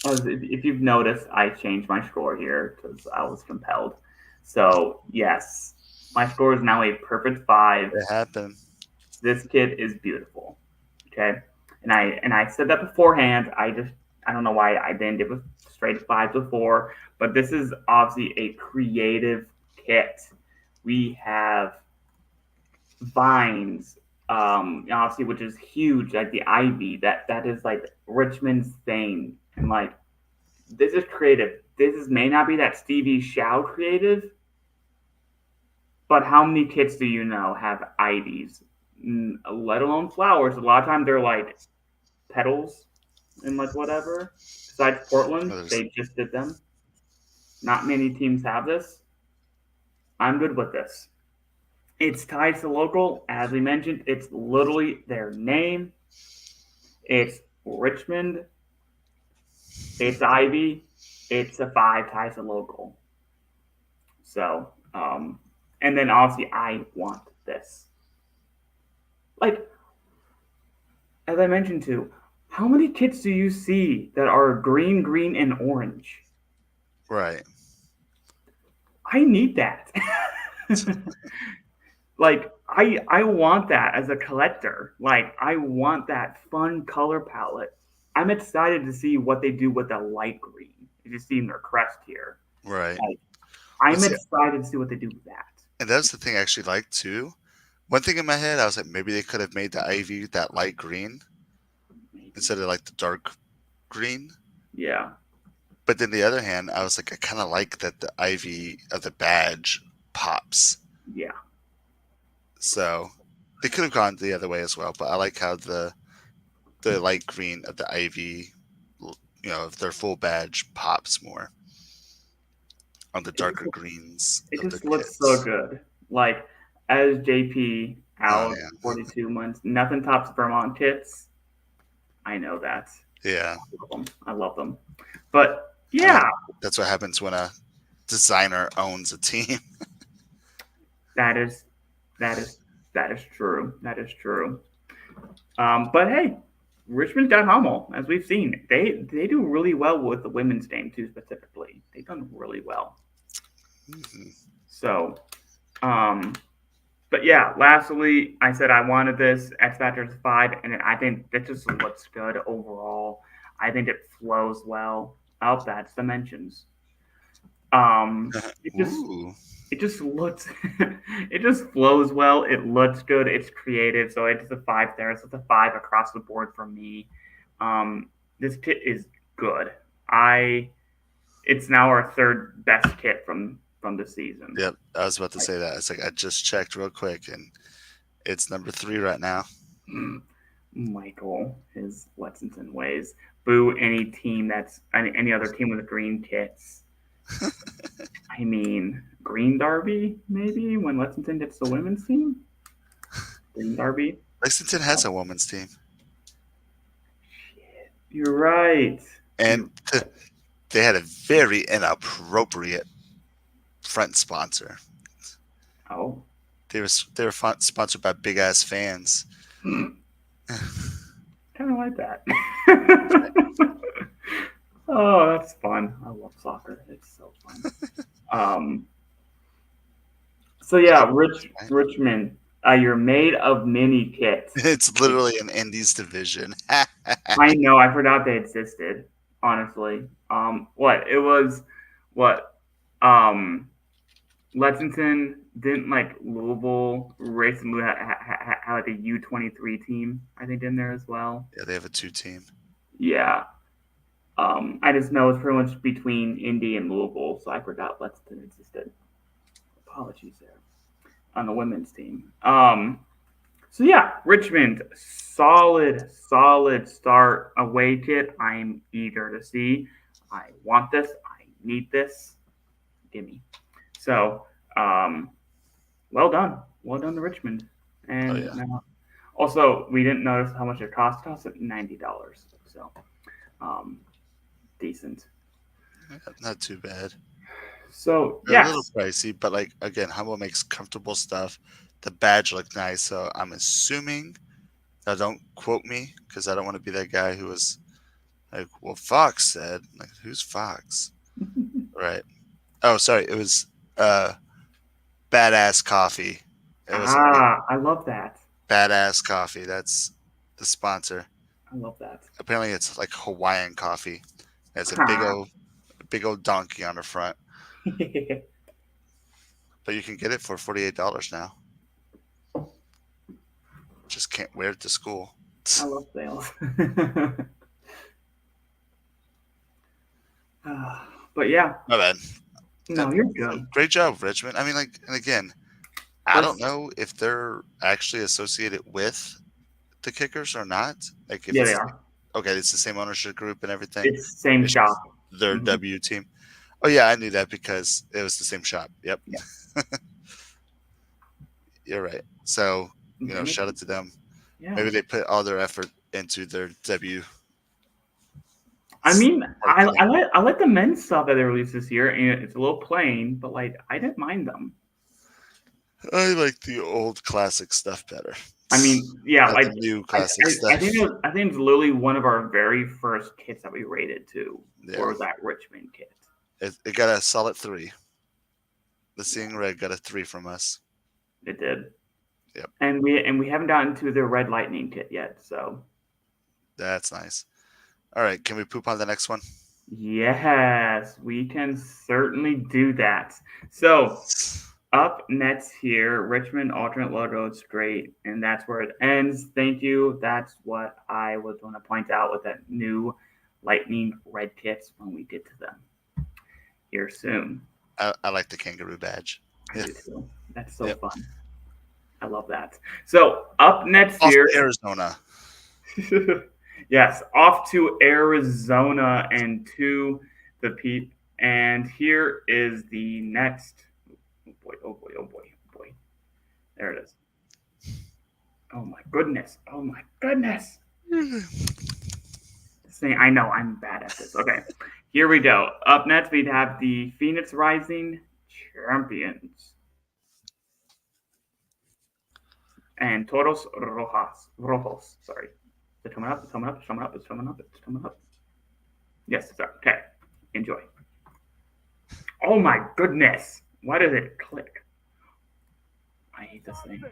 If you've noticed, I changed my score here because I was compelled. So yes, my score is now a perfect 5. It happened. This kid is beautiful. Okay, and I said that beforehand. I don't know why I didn't give a straight 5 before, but this is obviously a creative kit. We have vines, obviously, which is huge, like the ivy. That is like Richmond's thing, and like this is creative. May not be that Stevie Shao creative, but how many kits do you know have ivies? Let alone flowers. A lot of times they're like petals and like whatever. Besides Portland, they just did them. Not many teams have this. I'm good with this. It's tied to local, as we mentioned. It's literally their name. It's Richmond. It's Ivy. It's a 5 ties to local. So, and then obviously I want this. Like, as I mentioned too, how many kits do you see that are green, green, and orange? Right. I need that. Like, I want that as a collector. Like, I want that fun color palette. I'm excited to see what they do with the light green. You just see their crest here. Right. Like, I'm excited to see what they do with that. And that's the thing I actually like too. One thing in my head, I was like, maybe they could have made the ivy that light green instead of like the dark green. Yeah. But then the other hand, I was like, I kind of like that the ivy of the badge pops. Yeah. So they could have gone the other way as well, but I like how the light green of the ivy, of their full badge pops more on the It just, darker greens it of their just looks so kits. good. Like, as JP Oh out yeah, 42 months, nothing tops Vermont kits. I know that. yeah. I love them. I love them. But I mean, yeah, that's what happens when a designer owns a team. that is that is that is true. That is true. But hey, Richmond's got Hummel, as we've seen. They do really well with the women's game too, specifically. They've done really well. Mhm. So, um, but yeah, lastly, I said I wanted this X Factor 5, and I think that just looks good overall. I think it flows well. Oh, that's dimensions. It just Ooh, it just looks it just flows well. It looks good. It's creative. So it's a 5 there. So it's a 5 across the board for me. This kit is good. I It's now our third best kit from the season. yep. I was about to Like, say that. It's like I just checked real quick, and it's number 3 right now. Michael, his Lexington ways. Boo any team that's any other team with green kits. I mean, Green Derby, maybe, when Lexington gets the women's team? Green Derby? Lexington has a women's team, Shit. You're right. and You they had a very inappropriate front sponsor. Oh. They were sponsored by big ass fans. Kind of like that. Oh, that's fun. I love soccer. It's so fun. Um, so yeah, Richmond, you're made of mini kits. It's literally an Indies division. I know. I forgot they existed. Honestly, what it was, what, Lexington didn't like Louisville recently had like a U23 team. I think in there as well. Yeah, they have a 2 team. Yeah. I just know it's pretty much between Indy and Louisville, so I forgot Lexington existed. Apologies there on the women's team. So yeah, Richmond, solid start away kit. I'm eager to see. I want this. I need this. Gimme. So, well done to Richmond. Oh And yeah, also, we didn't notice how much it cost. It cost $90. So, um, decent. not too bad. So They're a little yes, pricey, but like again, Humble makes comfortable stuff. The badge looked nice, so I'm assuming. Now, don't quote me because I don't want to be that guy who was like, "Well, Fox said." Like, who's Fox? Right. Oh, sorry. It was Badass Coffee. It was I love that. Badass Coffee. That's the sponsor. I love that. Apparently, it's like Hawaiian coffee. It's a Ha. big old donkey on the front. But you can get it for $48 now. Just can't wear it to school. I love sales. But yeah, My bad. no, you're good. Great job, Richmond. I mean, like, and again, I don't know if they're actually associated with the Kickers or not. Like, if Yeah, they it's are. okay, it's the same ownership group and everything. It's same It's shop. just their Mhm. W team. Oh yeah, I knew that because it was the same shop. Yep. Yeah. You're right. So, Mhm. shout out to them. Yeah. Maybe they put all their effort into their W. I mean, marketing. I like the men's stuff that they released this year, and it's a little plain, but like I didn't mind them. I like the old classic stuff better. I mean, yeah, Not like the new classic I stuff. think it's literally one of our very first kits that we rated too. Yeah. Was that Richmond kit? It got a solid 3. The Seeing Red got a 3 from us. It did. Yep. And we haven't gotten to the Red Lightning kit yet, so That's nice. All right, can we poop on the next one? yes, we can certainly do that. So up next here, Richmond alternate logo. It's great, and that's where it ends. Thank you. That's what I was going to point out with that new lightning red kits when we get to them here soon. I like the kangaroo badge. I do too. That's so Yep. fun. I love that. So up next Off here, to Arizona. yes, off to Arizona and to the Pete. And here is the next. Oh boy! Oh boy! Oh boy! Oh boy! There it is. Oh my goodness! Oh my goodness! Saying, I know I'm bad at this. Okay, here we go. Up next, we'd have the Phoenix Rising champions and Toros Rojos. Sorry, it's coming up. It's coming up. It's coming up. It's coming up. It's coming up. Yes, it's up. Okay, enjoy. Oh my goodness! Why did it click? I hate this thing.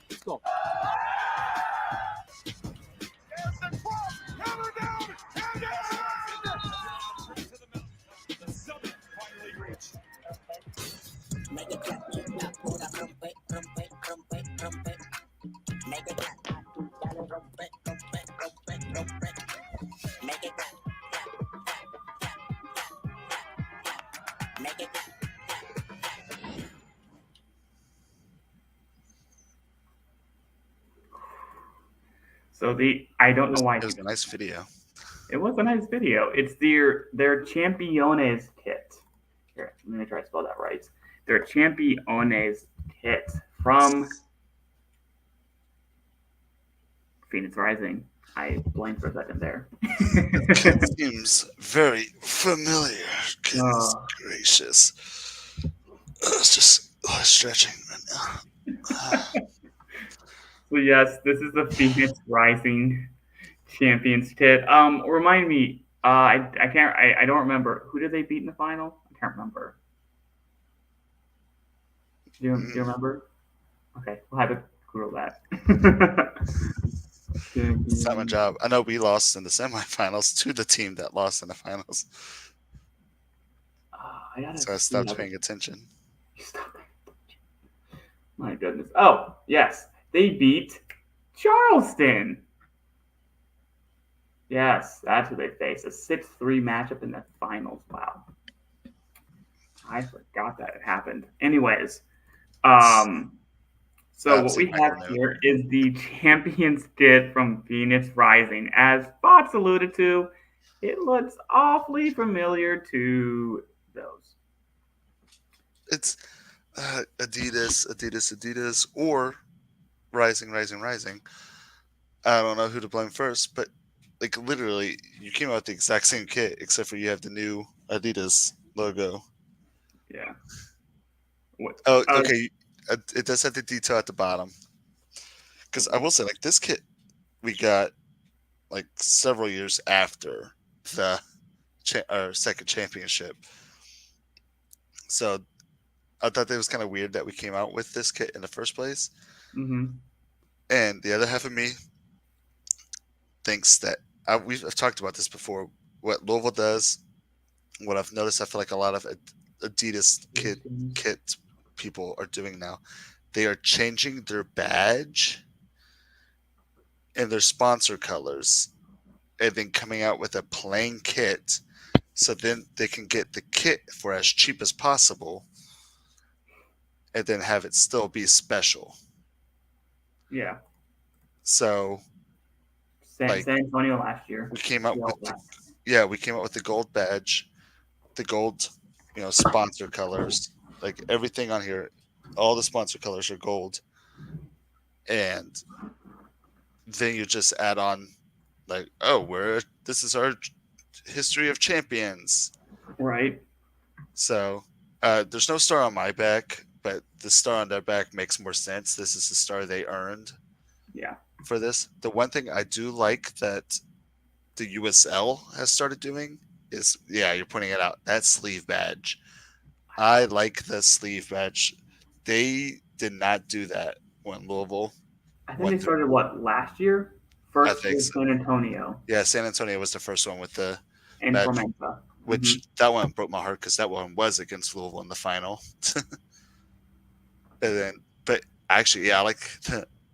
Let's go. So I don't know why It was a nice video. It was a nice video. It's their Championes kit. Here, let me try to spell that right. Their Championes kit from Phoenix Rising. I blanked for a second there. It seems very familiar. Goodness gracious. It's just stretching right now. So yes, this is the Phoenix Rising Champions kit. Remind me. I can't. I don't remember. Who did they beat in the final? I can't remember. Do you remember? Okay, we'll have to Google that. It's not my job. I know we lost in the semifinals to the team that lost in the finals. So I stopped paying attention. My goodness. Oh, yes. They beat Charleston. Yes, that's who they faced. A 6-3 matchup in the finals. Wow. I forgot that it happened. Anyways, so what we have here is the Champions kit from Phoenix Rising. As Fox alluded to, it looks awfully familiar to those. It's Adidas, or Rising. I don't know who to blame first, but like literally, you came out with the exact same kit except for you have the new Adidas logo. Yeah. Oh, okay. It does have the detail at the bottom. Because I will say, like, this kit we got like several years after the our second championship. So I thought it was kind of weird that we came out with this kit in the first place. Mm-hmm. And the other half of me thinks that I've talked about this before. What Louisville does, what I've noticed, I feel like a lot of Adidas kit people are doing now. They are changing their badge and their sponsor colors, and then coming out with a plain kit, so then they can get the kit for as cheap as possible, and then have it still be special. Yeah. So, San Antonio last year. We came out with the gold badge, the gold, sponsor colors. Like everything on here, all the sponsor colors are gold, and then you just add on, like, this is our history of champions, right? So there's no star on my back, but the star on their back makes more sense. This is the star they earned. Yeah. For this, the one thing I do like that the USL has started doing is, you're pointing it out, that sleeve badge. I like the sleeve badge. They did not do that when Louisville. I think they started last year First think was so. San Antonio Yeah, San Antonio was the first one with the and badge, Tormenta. which that one broke my heart because that one was against Louisville in the final. And then, but actually, yeah,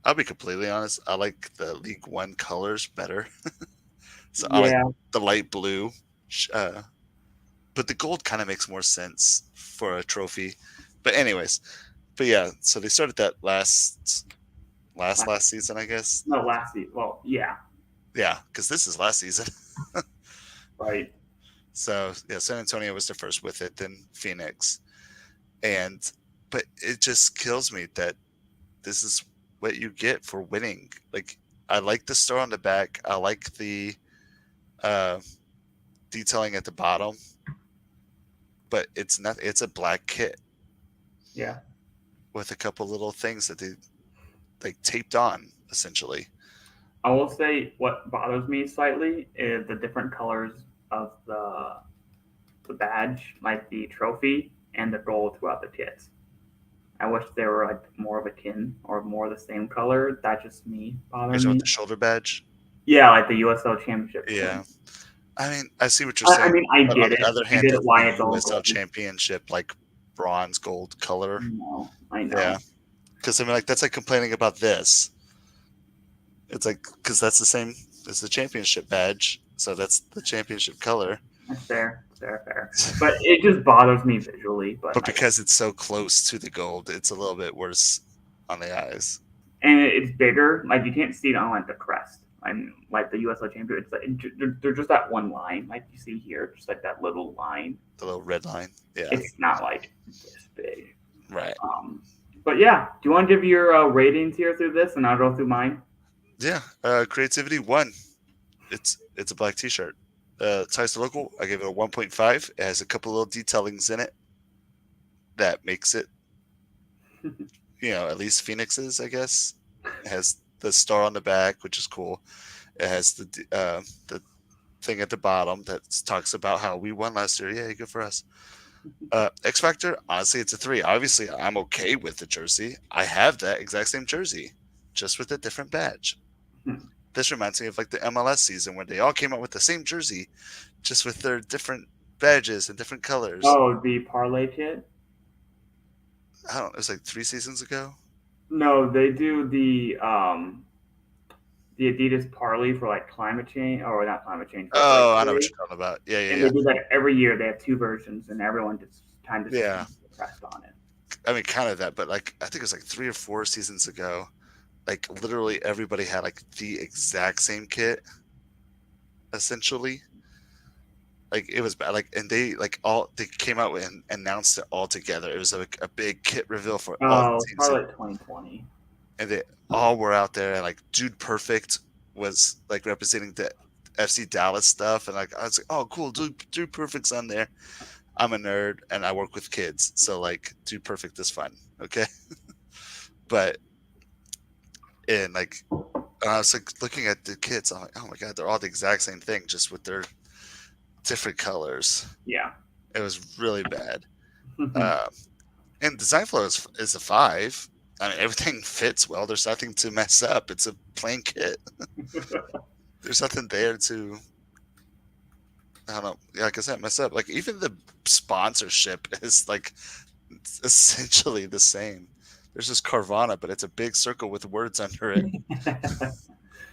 I'll be completely honest. I like the League One colors better. So I like Yeah, the light blue, but the gold kind of makes more sense for a trophy. But anyways, but yeah, so they started that last season, I guess. no, last season. Well, yeah, Yeah, because this is last season. right. So yeah, San Antonio was the first with it, then Phoenix, but it just kills me that this is what you get for winning. Like I like the star on the back. I like the uh, detailing at the bottom, but it's not. It's a black kit Yeah. with a couple little things that they like taped on essentially. I will say what bothers me slightly is the different colors of the badge, like the trophy and the gold throughout the kit. I wish they were like more of a kin or more of the same color. That's just me bothering Is with me. the shoulder badge. Yeah, like the USL Championship. Yeah, I mean, I see what you're I saying. mean, I But on get the it. other I hand, get it it's why the it's all USL gold. Championship, like bronze gold color. I know. Yeah, because I mean, like that's like complaining about this. It's like because that's the same as the championship badge, so that's the championship color. That's fair. Fair. But it just bothers me visually. But because it's so close to the gold, it's a little bit worse on the eyes. And it's bigger. Like you can't see it on like the crest. I mean, like the USL champion, it's like they're just that one line, like you see here, just like that little line. The little red line. Yeah. It's not like this big. Right. But yeah, do you want to give your ratings here through this, and I'll go through mine? Yeah. Creativity 1. It's a black T-shirt. Ties to local. I gave it a 1.5. It has a couple little detailings in it that makes it, at least Phoenix's, I guess. It has the star on the back, which is cool. It has the thing at the bottom that talks about how we won last year. Yeah, good for us. X Factor, honestly, it's a 3. Obviously, I'm okay with the jersey. I have that exact same jersey, just with a different badge. This reminds me of like the MLS season when they all came out with the same jersey, just with their different badges and different colors. Oh, the parlay kit? I don't know, it was like 3 seasons ago. No, they do the Adidas parlay for like climate change, or not climate change. Oh, I know what you're talking about. Yeah. And they do that every year. They have 2 versions, and everyone just kind of pressed on it. I mean, kind of that, but like I think it was like 3 or 4 seasons ago. Like literally everybody had like the exact same kit, essentially. Like it was bad. Like and they came out and announced it all together. It was like a big kit reveal for all the teams. Probably like 2020. And they all were out there, and like Dude Perfect was like representing the FC Dallas stuff, and like I was like, oh cool, Dude Perfect's on there. I'm a nerd and I work with kids, so like Dude Perfect is fun, okay? But and like I was like looking at the kits, I'm like, oh my god, they're all the exact same thing, just with their different colors. Yeah, it was really bad. And design flow is a 5. I mean, everything fits well. There's nothing to mess up. It's a plain kit. There's nothing there to, I don't know, like I said, mess up. Like even the sponsorship is like essentially the same. There's this Carvana, but it's a big circle with words under it.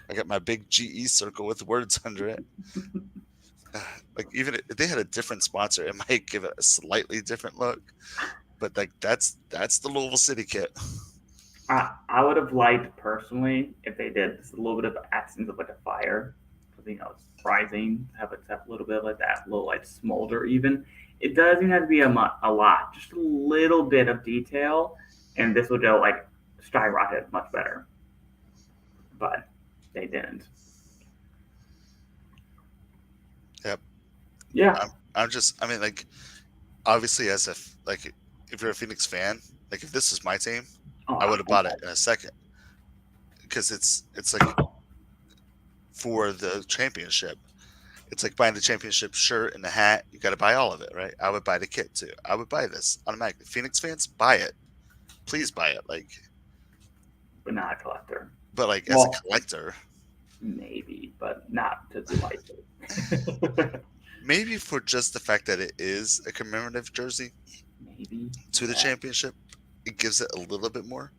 I got my big GE circle with words under it. Like even if they had a different sponsor, it might give it a slightly different look. But like that's the Louisville City kit. I would have liked personally if they did just a little bit of accents of like a fire, because it's rising, have a little bit of like that little like smolder even. It doesn't even have to be a lot, just a little bit of detail, and this would go like skyrocket much better. But they didn't. Yep. Yeah. I mean, like, obviously, if you're a Phoenix fan, like, if this was my team, I would have bought it in a second. Because it's like, for the championship, it's like buying the championship shirt and the hat. You got to buy all of it, right? I would buy the kit, too. I would buy this automatically. Phoenix fans, buy it. Please buy it. Like, but not a collector. But, like, as a collector, maybe, but not to like it. Maybe for just the fact that it is a commemorative jersey Maybe. to the Yeah. championship, it gives it a little bit more,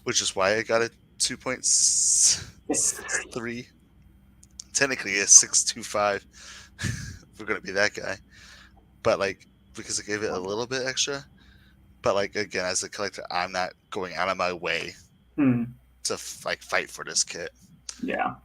which is why I got a 2.63. Technically, a 6.25. If we're gonna be that guy, but like because I gave it a little bit extra. But like again, as a collector, I'm not going out of my way Hmm. to like fight for this kit. Yeah.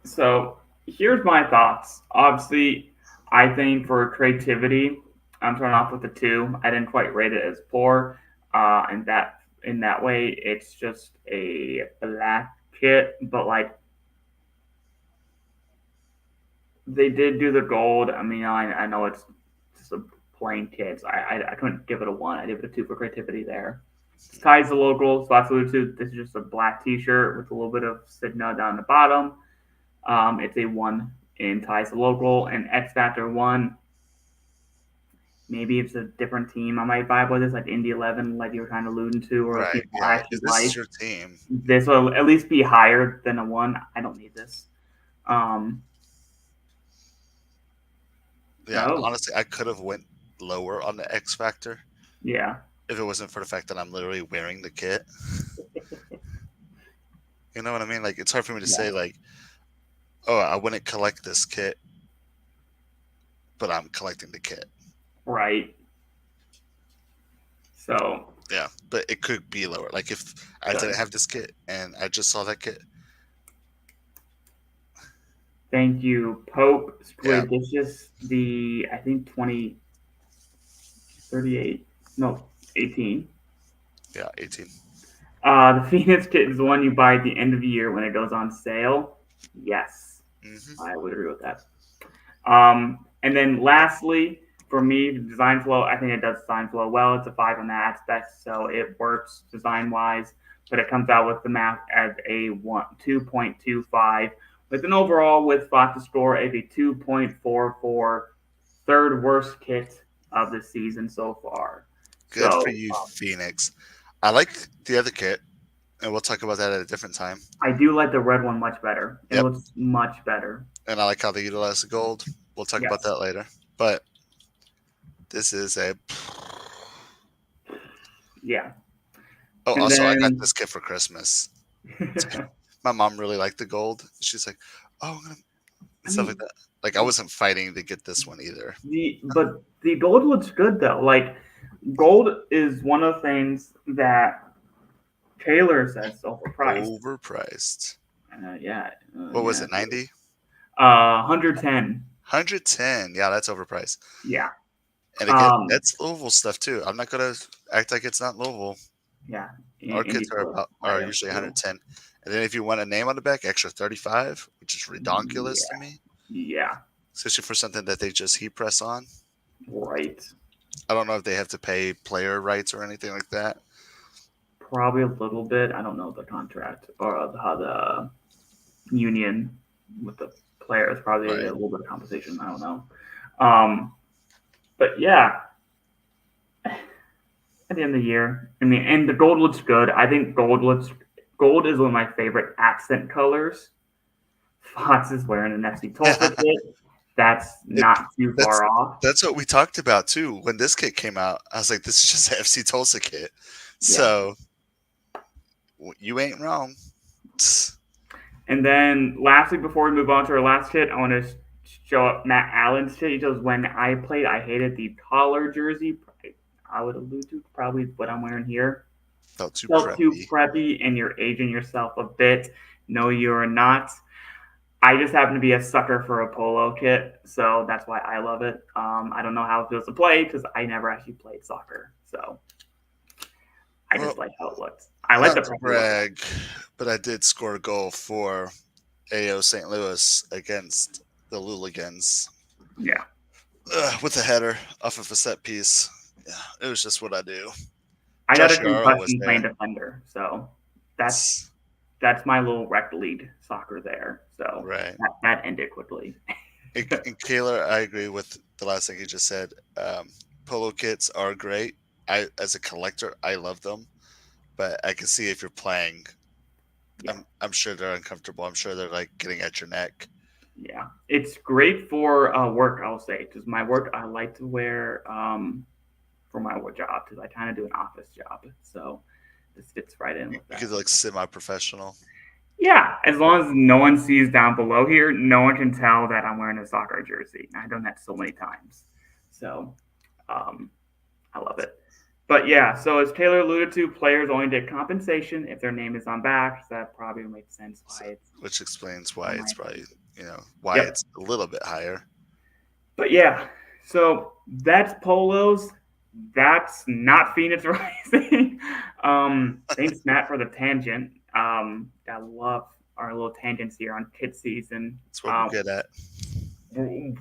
So here's my thoughts. Obviously, I think for creativity, I'm starting off with a 2. I didn't quite rate it as poor. And that in that way, it's just a black kit, but like they did do the gold. I mean, I know it's just a plain kit. So I couldn't give it a 1. I gave it a 2 for creativity there. It's ties the local, so that's what it's This is just a black T-shirt with a little bit of Signa down the bottom. It's a 1 in ties the local, and X Factor 1. Maybe it's a different team I might vibe with this, like Indy 11, like you were kind of alluding to, or a Right. team I Yeah. actually If this like. is your team, This will at least be higher than a 1. I don't need this. yeah. Oh, Honestly, I could have went lower on the X Factor yeah. if it wasn't for the fact that I'm literally wearing the kit. You know what I mean? Like it's hard for me to Yeah. say like, oh, I wouldn't collect this kit, but I'm collecting the kit. Right. So, Yeah, but it could be lower. Like if I didn't have this kit and I just saw that kit. thank you, Pope Yeah. Squidicious, the, I think, 2038, no, 18. Yeah, 18. The Phoenix kit is the one you buy at the end of the year when it goes on sale. Yes, I would agree with that. And then lastly, for me, the design flow, I think it does design flow well. It's a 5 on that aspect, so it works design wise, but it comes out with the math as a 2.25 with an overall with Fox's score as a 2.44, third worst kit of the season so far. Good for So you, Phoenix. I like the other kit, and we'll talk about that at a different time. I do like the red one much better. It Yep. looks much better. And I like how they utilize the gold. We'll talk about Yes. that later. But this is a. Yeah. Oh, And also, I got then this kit for Christmas. My mom really liked the gold. She's like, oh, I'm gonna stuff like that. Like I wasn't fighting to get this one either. but the gold looks good though. Like gold is one of the things that Taylor says is overpriced. Overpriced. Yeah. What was it? 90? 110. 110. Yeah, that's overpriced. Yeah. And again, that's Louisville stuff too. I'm not gonna act like it's not Louisville. Yeah. Our kits are usually 110. And then if you want a name on the back, extra 35, which is redonkulous to me. Yeah. Especially for something that they just heat press on. Right. I don't know if they have to pay player rights or anything like that. Probably a little bit. I don't know the contract or how the union with the players. Probably Right. a little bit of compensation. I don't know. But yeah, at the end of the year, I mean, and the gold looks good. I think gold is one of my favorite accent colors. Fox is wearing an FC Tulsa kit. That's not too far off. That's what we talked about too. When this kit came out, I was like, this is just an FC Tulsa kit. So you ain't wrong. And then lastly, before we move on to our last kit, I want to show up Matt Allen's kit. He says, when I played, I hated the collar jersey. I would allude to probably what I'm wearing here. Felt too preppy, and you're aging yourself a bit. No, you're not. I just happen to be a sucker for a polo kit, so that's why I love it. I don't know how it feels to play because I never actually played soccer, so I just like how it looks. I like the brag, but I did score a goal for AO St. Louis against the Luligans. Yeah, with a header off of a set piece. Yeah, it was just what I do. I got a concussion playing defender, so that's my little rec league soccer there. So that ended quickly. And Kaylor, I agree with the last thing you just said. Polo kits are great. As a collector, I love them, but I can see if you're playing. Yeah. I'm sure they're uncomfortable. I'm sure they're like getting at your neck. Yeah, it's great for work. I'll say, because my work, I like to wear for my work job, because I kind of do an office job, so this fits right in with that. Because like semi-professional. Yeah, as long as no one sees down below here, no one can tell that I'm wearing a soccer jersey. I've done that so many times, so I love it. But yeah, so as Taylor alluded to, players only get compensation if their name is on back. So that probably makes sense why it's. Which explains why it's probably, Yep. it's a little bit higher. But yeah, so that's Polos. That's not Phoenix Rising. Thanks, Matt, for the tangent. I love our little tangents here on kid season. That's what we're good at.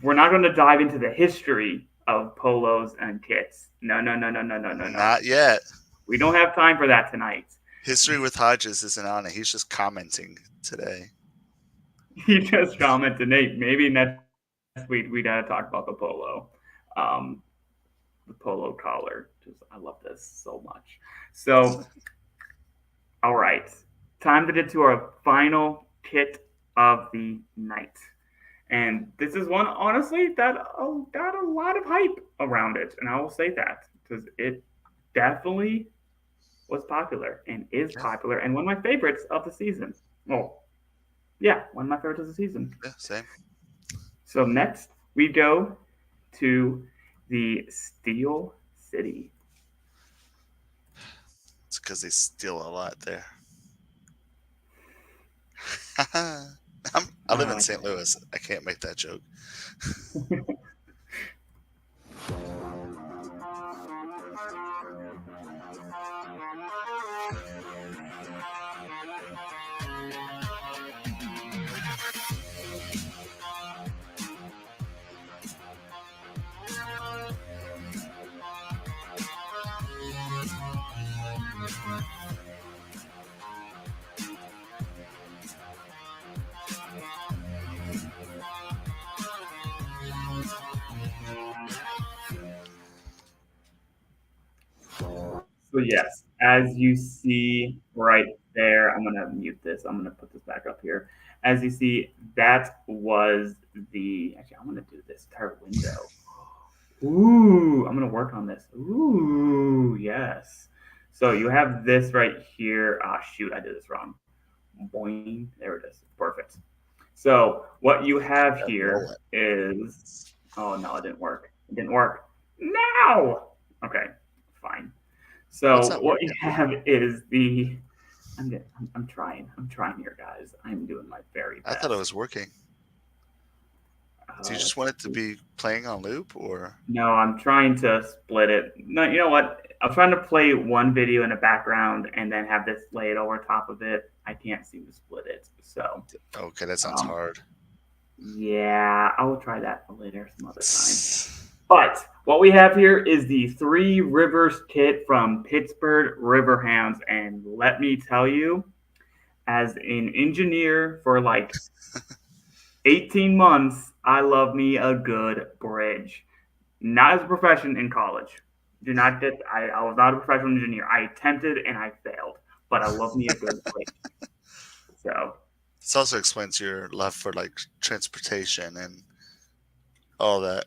We're not going to dive into the history of polos and kits. No. Not yet. We don't have time for that tonight. History with Hodges isn't on it. He's just commenting today. He just commented, Nate, maybe next week we got to talk about the polo collar. I love this so much. So, all right, time to get to our final kit of the night. And this is one, honestly, that got a lot of hype around it. And I will say that because it definitely was popular and is popular and one of my favorites of the season. Well, yeah, one of my favorites of the season. Yeah, same. So next we go to the Steel City. It's because they steal a lot there. I live in St. Louis. I can't make that joke. So yes, as you see right there, I'm gonna mute this. I'm gonna put this back up here. As you see, that was the. Actually, I'm gonna do this entire window. Ooh, I'm gonna work on this. Ooh, yes. So you have this right here. Ah, shoot, I did this wrong. Boing, there it is. Perfect. So what you have here is. Oh no, it didn't work. It didn't work. Now. Okay, fine. So what you have is the. I'm trying. I'm trying here, guys. I'm doing my very best. I thought it was working. Do you just want it to be playing on loop, or? No, I'm trying to split it. No, you know what? I'm trying to play one video in the background and then have this laid over top of it. I can't seem to split it. So. Okay, that sounds hard. Yeah, I will try that later some other time. But what we have here is the Three Rivers kit from Pittsburgh Riverhounds. And let me tell you, as an engineer for like 18 months, I love me a good bridge. Not as a profession in college. I was not a professional engineer. I attempted and I failed, but I love me a good bridge. So this also explains your love for like transportation and all that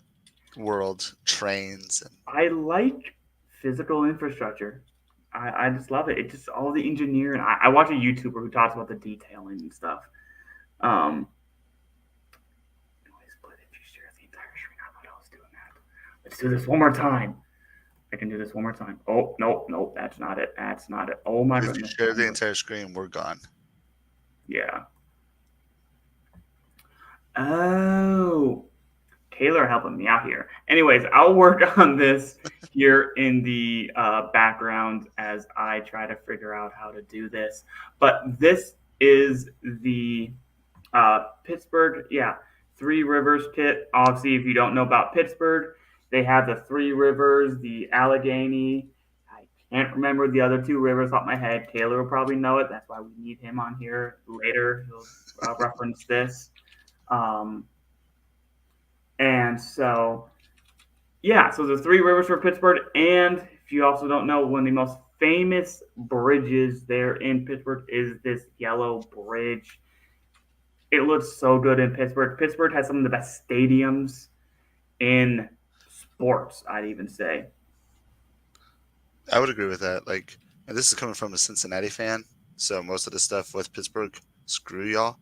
world, trains. And I like physical infrastructure. I just love it. It's just all the engineering. I watch a YouTuber who talks about the detailing and stuff. Let's do this one more time. I can do this one more time. Oh, nope. That's not it. Oh, my goodness. If you share the entire screen, we're gone. Yeah. Oh. Taylor helping me out here. Anyways, I'll work on this here in the background as I try to figure out how to do this. But this is the Pittsburgh, Three Rivers kit. Obviously, if you don't know about Pittsburgh, they have the Three Rivers, the Allegheny. I can't remember the other two rivers off my head. Taylor will probably know it. That's why we need him on here later. He'll reference this. And so, so the Three Rivers for Pittsburgh. And if you also don't know, one of the most famous bridges there in Pittsburgh is this yellow bridge. It looks so good in Pittsburgh. Pittsburgh has some of the best stadiums in sports, I'd even say. I would agree with that. Like, and this is coming from a Cincinnati fan, so most of the stuff with Pittsburgh, screw y'all.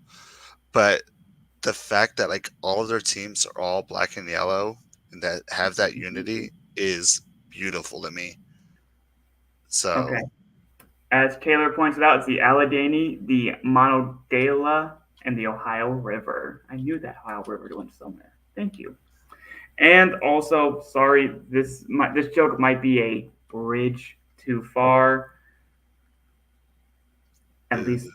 But the fact that like all of their teams are all black and yellow and that have that unity is beautiful to me. So Okay. As Taylor pointed out, it's the Allegheny, the Monongahela, and the Ohio River. I knew that Ohio River went somewhere. Thank you. And also, sorry, this joke might be a bridge too far. At least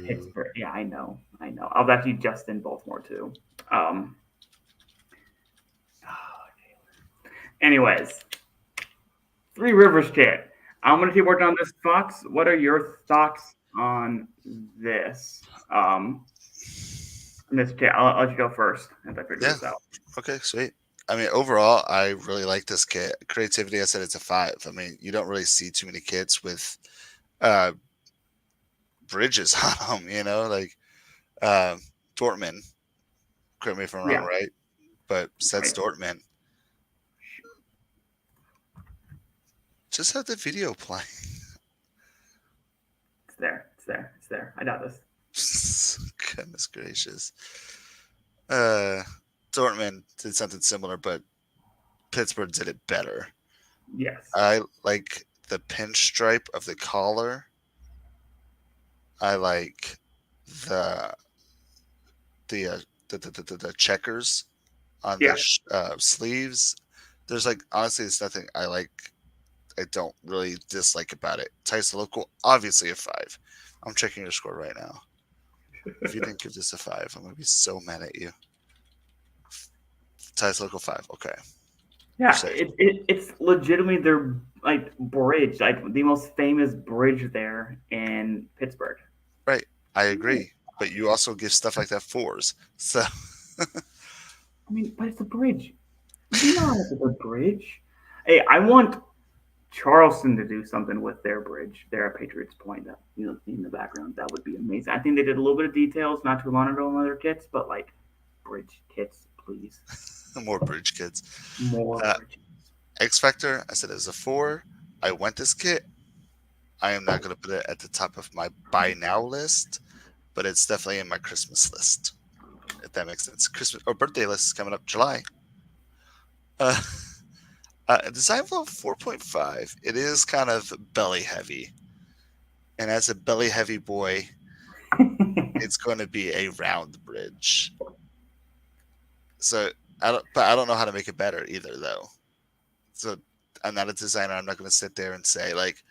Pittsburgh. Yeah, I know. I was actually just in Baltimore too. Anyways, Three Rivers kit. I'm gonna keep working on this, Fox. What are your thoughts on this? This kit. I'll let you go first as I figure this out. Okay, sweet. I mean, overall, I really like this kit. Creativity, I said it's a 5. I mean, you don't really see too many kits with bridges on them, you know, like Dortmund. Correct me if I'm wrong, right? But says Dortmund. Just have the video play. It's there. I got this. Goodness gracious. Dortmund did something similar, but Pittsburgh did it better. Yes. I like the pinstripe of the collar. I like the checkers on the sleeves. There's like honestly, there's nothing I don't really dislike about it. Ties to local, obviously a 5. I'm checking your score right now. If you didn't give this a 5, I'm gonna be so mad at you. Ties local 5. Okay. Yeah, it's legitimately their like bridge, like the most famous bridge there in Pittsburgh. Right, I agree. But you also give stuff like that 4s. So I mean, but it's a bridge. You know it's a bridge. Hey, I want Charleston to do something with their bridge there at Patriots Point. That in the background, that would be amazing. I think they did a little bit of details not too long ago on other kits, but like bridge kits, please. More bridge kits. More bridge. X Factor, I said it was a 4. I want this kit. I am not going to put it at the top of my buy now list, but it's definitely in my Christmas list, if that makes sense. Christmas or birthday list is coming up July. Design level 4.5. It is kind of belly heavy, and as a belly heavy boy, it's going to be a round bridge. So I don't know how to make it better either, though. So I'm not a designer. I'm not going to sit there and say like,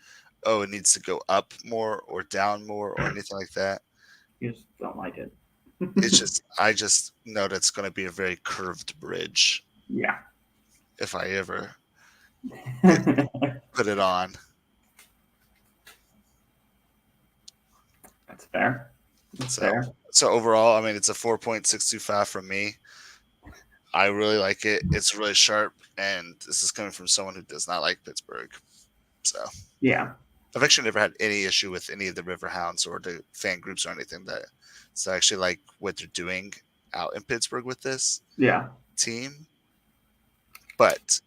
oh, it needs to go up more or down more or anything like that. You just don't like it. It's just I just know that's going to be a very curved bridge. Yeah. If I ever put it on. That's fair. Fair. So overall, I mean, it's a 4.625 from me. I really like it. It's really sharp, and this is coming from someone who does not like Pittsburgh. So yeah, I've actually never had any issue with any of the Riverhounds or the fan groups or anything that. So I actually like what they're doing out in Pittsburgh with this team. But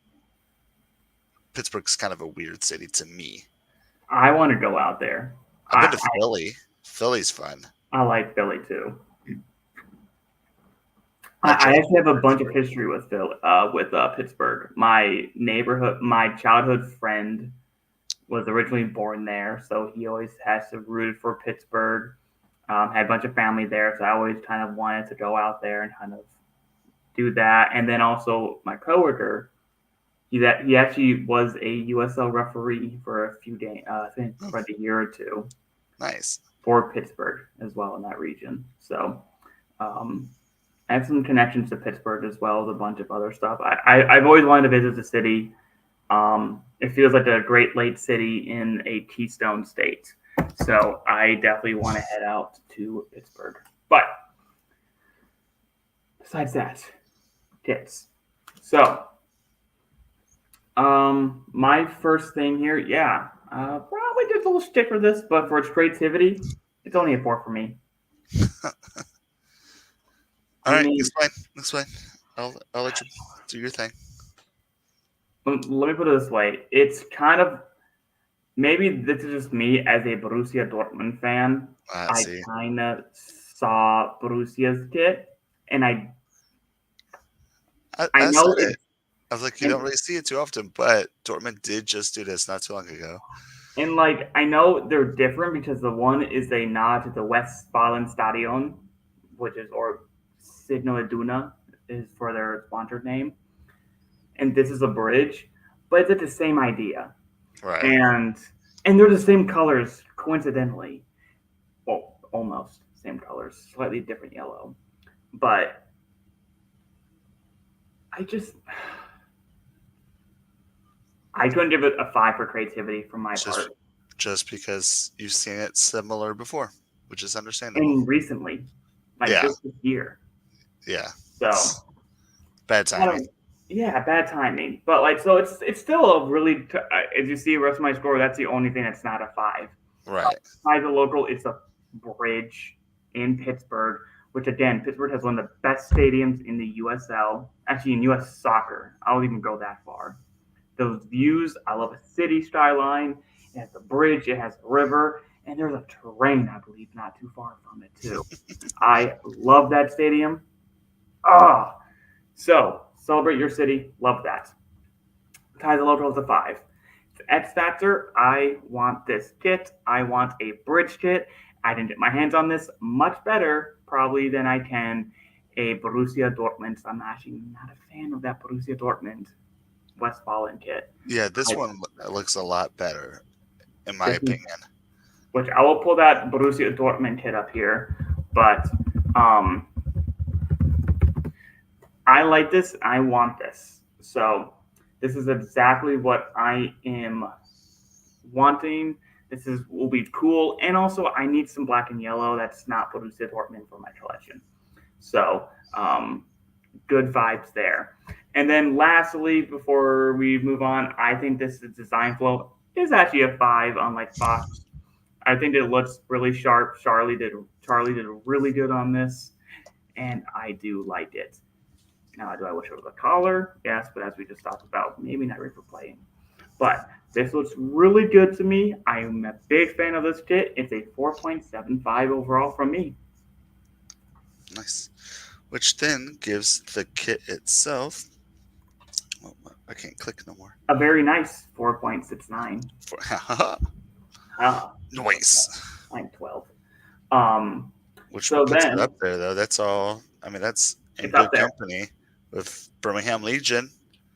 Pittsburgh's kind of a weird city to me. I want to go out there. I've been to Philly. Philly's fun. I like Philly too. I actually have a bunch of history with Pittsburgh. My childhood friend was originally born there, so he always has to root for Pittsburgh. Had a bunch of family there, so I always kind of wanted to go out there and kind of do that. And then also my coworker, he actually was a USL referee for a few days, I think for like a year or two. Nice. For Pittsburgh as well in that region. So I have some connections to Pittsburgh as well as a bunch of other stuff. I've always wanted to visit the city. It feels like a Great Lakes city in a Keystone state. So I definitely want to head out to Pittsburgh. But besides that, kits. So my first thing here, probably get a little stick for this, but for its creativity, it's only a 4 for me. All I right, mean, it's fine. It's fine. I'll let you do your thing. let me put it this way: it's kind of maybe this is just me as a Borussia Dortmund fan. I I see. kind of saw Borussia's kit, and I I know said it. it's I was like, you don't and, really see it too often, but Dortmund did just do this not too long ago. and like I know they're different because the one is a nod to the Westfalenstadion, which is or Signal Iduna is for their sponsored name, and this is a bridge, but it's the same idea, Right. and they're the same colors coincidentally. Well, almost same colors, slightly different yellow, but I just I couldn't give it a 5 for creativity from my Just part. just because you've seen it similar before, which is understandable. And recently, like Yeah. just this year. Yeah. So Bad I timing. don't. Yeah, bad timing. But like, so it's still a really. As you see, the rest of my score, that's the only thing that's not a 5. Right. Besides the local, it's a bridge in Pittsburgh, which again, Pittsburgh has one of the best stadiums in the USL. Actually, in US soccer, I'll even go that far. Those views, I love a city skyline. It has the bridge, it has the river, and there's a terrain, I believe, not too far from it too. I love that stadium. Ah, so celebrate your city. Love that. Ties the local to 5. X Factor, I want this kit. I want a bridge kit. I can get my hands on this much better, probably, than I can a Borussia Dortmund. I'm actually not a fan of that Borussia Dortmund Westfalen kit. Yeah, this I, one looks a lot better, in my this is, opinion. which I will pull that Borussia Dortmund kit up here, but um, I like this. I want this. So this is exactly what I am wanting. This is will be cool, and also I need some black and yellow. That's not Borussia Dortmund for my collection. So good vibes there. And then lastly, before we move on, I think this design flow is actually a 5, unlike Fox. I think it looks really sharp. Charlie did really good on this, and I do like it. Now, do I wish it was a collar? Yes, but as we just talked about, maybe not ready for playing. But this looks really good to me. I am a big fan of this kit. It's a 4.75 overall from me. Nice. Which then gives the kit itself. Oh, I can't click no more. A very nice 4.69. Ah, Noise. I'm 12. Which So puts it then up there, though. That's all. I mean, that's in it's up good there. company with Birmingham Legion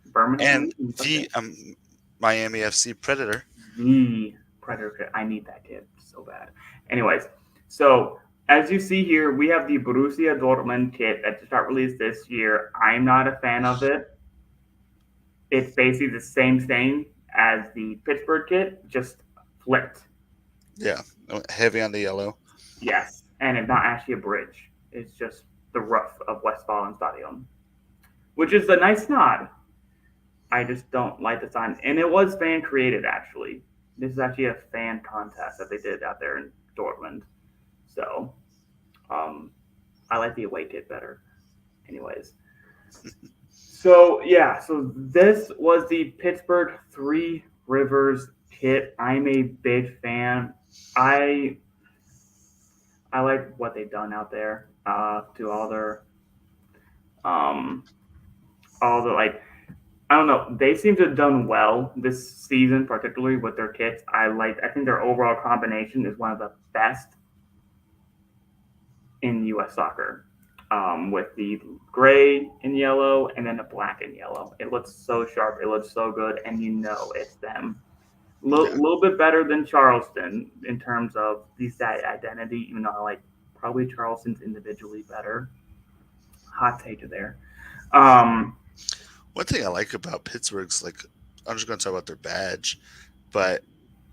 Birmingham and Legion, the Miami FC Predator. the Predator kit. I need that kit so bad. Anyways, so as you see here, we have the Borussia Dortmund kit that just got released this year. I'm not a fan of it. It's basically the same thing as the Pittsburgh kit, just flipped. Yeah, heavy on the yellow. Yes, and it's not actually a bridge. It's just the roof of Westfalenstadion, which is a nice nod. I just don't like the sign, and it was fan created actually. This is actually a fan contest that they did out there in Dortmund. So, I like the away kit better. Anyways, so yeah, so this was the Pittsburgh Three Rivers kit. I'm a big fan. I like what they've done out there to all the like I don't know. They seem to have done well this season, particularly with their kits. I think their overall combination is one of the best in U.S. soccer. With the gray and yellow and then the black and yellow. It looks so sharp. It looks so good, and you know it's them. A little bit better than Charleston in terms of that identity, even though I like probably Charleston's individually better. Hot take there. One thing I like about Pittsburgh's, like, I'm just going to talk about their badge, but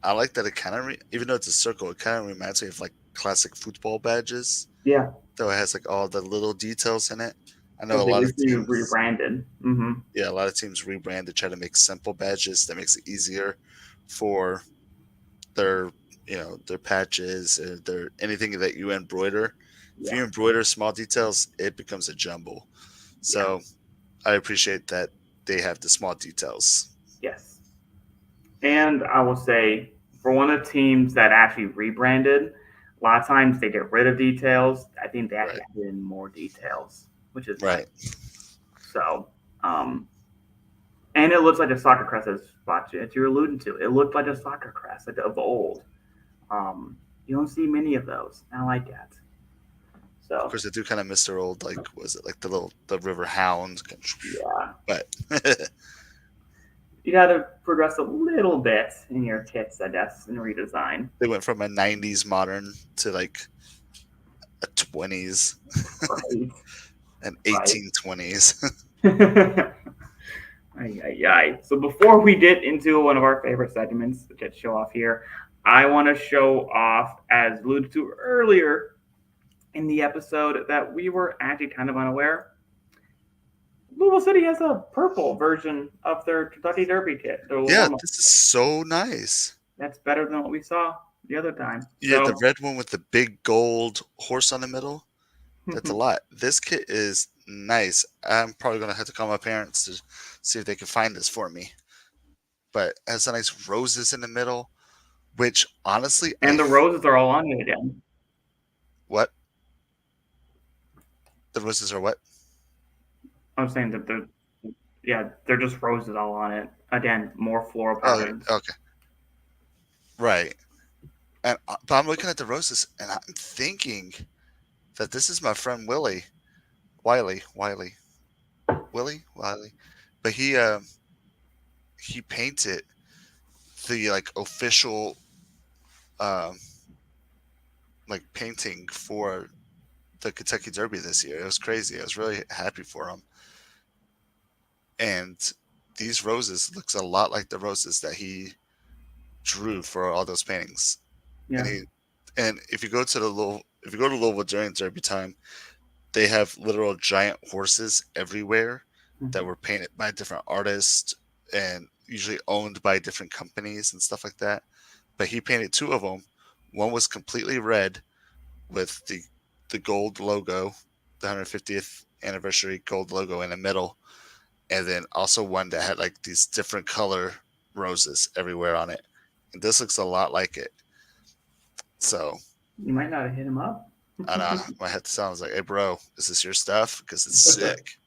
I like that it kind of, even though it's a circle, it kind of reminds me of like classic football badges. Yeah. Though it has like all the little details in it. I know So a they lot of recently teams rebranded. Mm-hmm. Yeah, a lot of teams rebrand to try to make simple badges that makes it easier for their their patches, their anything that you embroider. If you Yeah. embroider small details, it becomes a jumble. So I appreciate that they have the small details. Yes. And I will say, for one of the teams that actually rebranded, a lot of times they get rid of details. I think they actually Right. added in more details, which is Right. nice. So, and it looks like a soccer crest, as you're alluding to. It looked like a soccer crest, like of old. You don't see many of those. I like that. Of So, course, I do kind of miss their old, like, was it like the river hound? yeah, But you got to progress a little bit in your kits, I guess, in redesign. they went from a '90s modern to like a '20s, Right. an Right. 1820s. Ay, ay, ay. So before we get into one of our favorite segments, which I show off here, I want to show off, as alluded to earlier in the episode, that we were actually kind of unaware. Louisville City has a purple version of their Kentucky Derby kit. Their Yeah, Louisville. this is so nice. That's better than what we saw the other time. Yeah, the So, red one with the big gold horse on the middle. That's a lot. This kit is nice. I'm probably gonna have to call my parents to see if they can find this for me. But it has some nice roses in the middle, which honestly, and the roses are all on it again. what? The roses are what? I'm saying that they're just roses all on it. Again, more floral Oh, patterns. okay, right. And but I'm looking at the roses, and I'm thinking that this is my friend Wiley, but he painted the like official um like painting for the Kentucky Derby this year. It was crazy. I was really happy for him. And these roses looks a lot like the roses that he drew for all those paintings. Yeah. And if you go to Louisville during Derby time, they have literal giant horses everywhere that were painted by different artists and usually owned by different companies and stuff like that. But he painted two of them. One was completely red with the gold logo, the 150th anniversary gold logo in the middle, and then also one that had like these different color roses everywhere on it. And this looks a lot like it. So You might not have hit him up. I know my head sounds like, hey bro, is this your stuff? Because it's sick.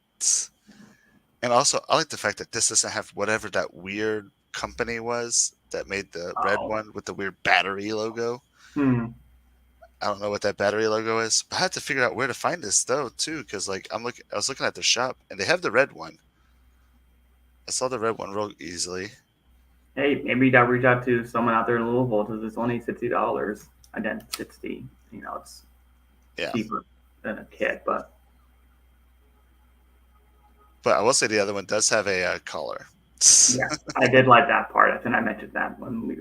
And also I like the fact that this doesn't have whatever that weird company was that made the red one with the weird battery logo. I don't know what that battery logo is, but I had to figure out where to find this though too, because like I was looking at their shop and they have the red one. I saw the red one real easily. Hey, maybe you got to reach out to someone out there in Louisville because it's only $60. Again, 60. It's cheaper than a kit, but I will say the other one does have a collar. yeah, I did like that part. I think I mentioned that when we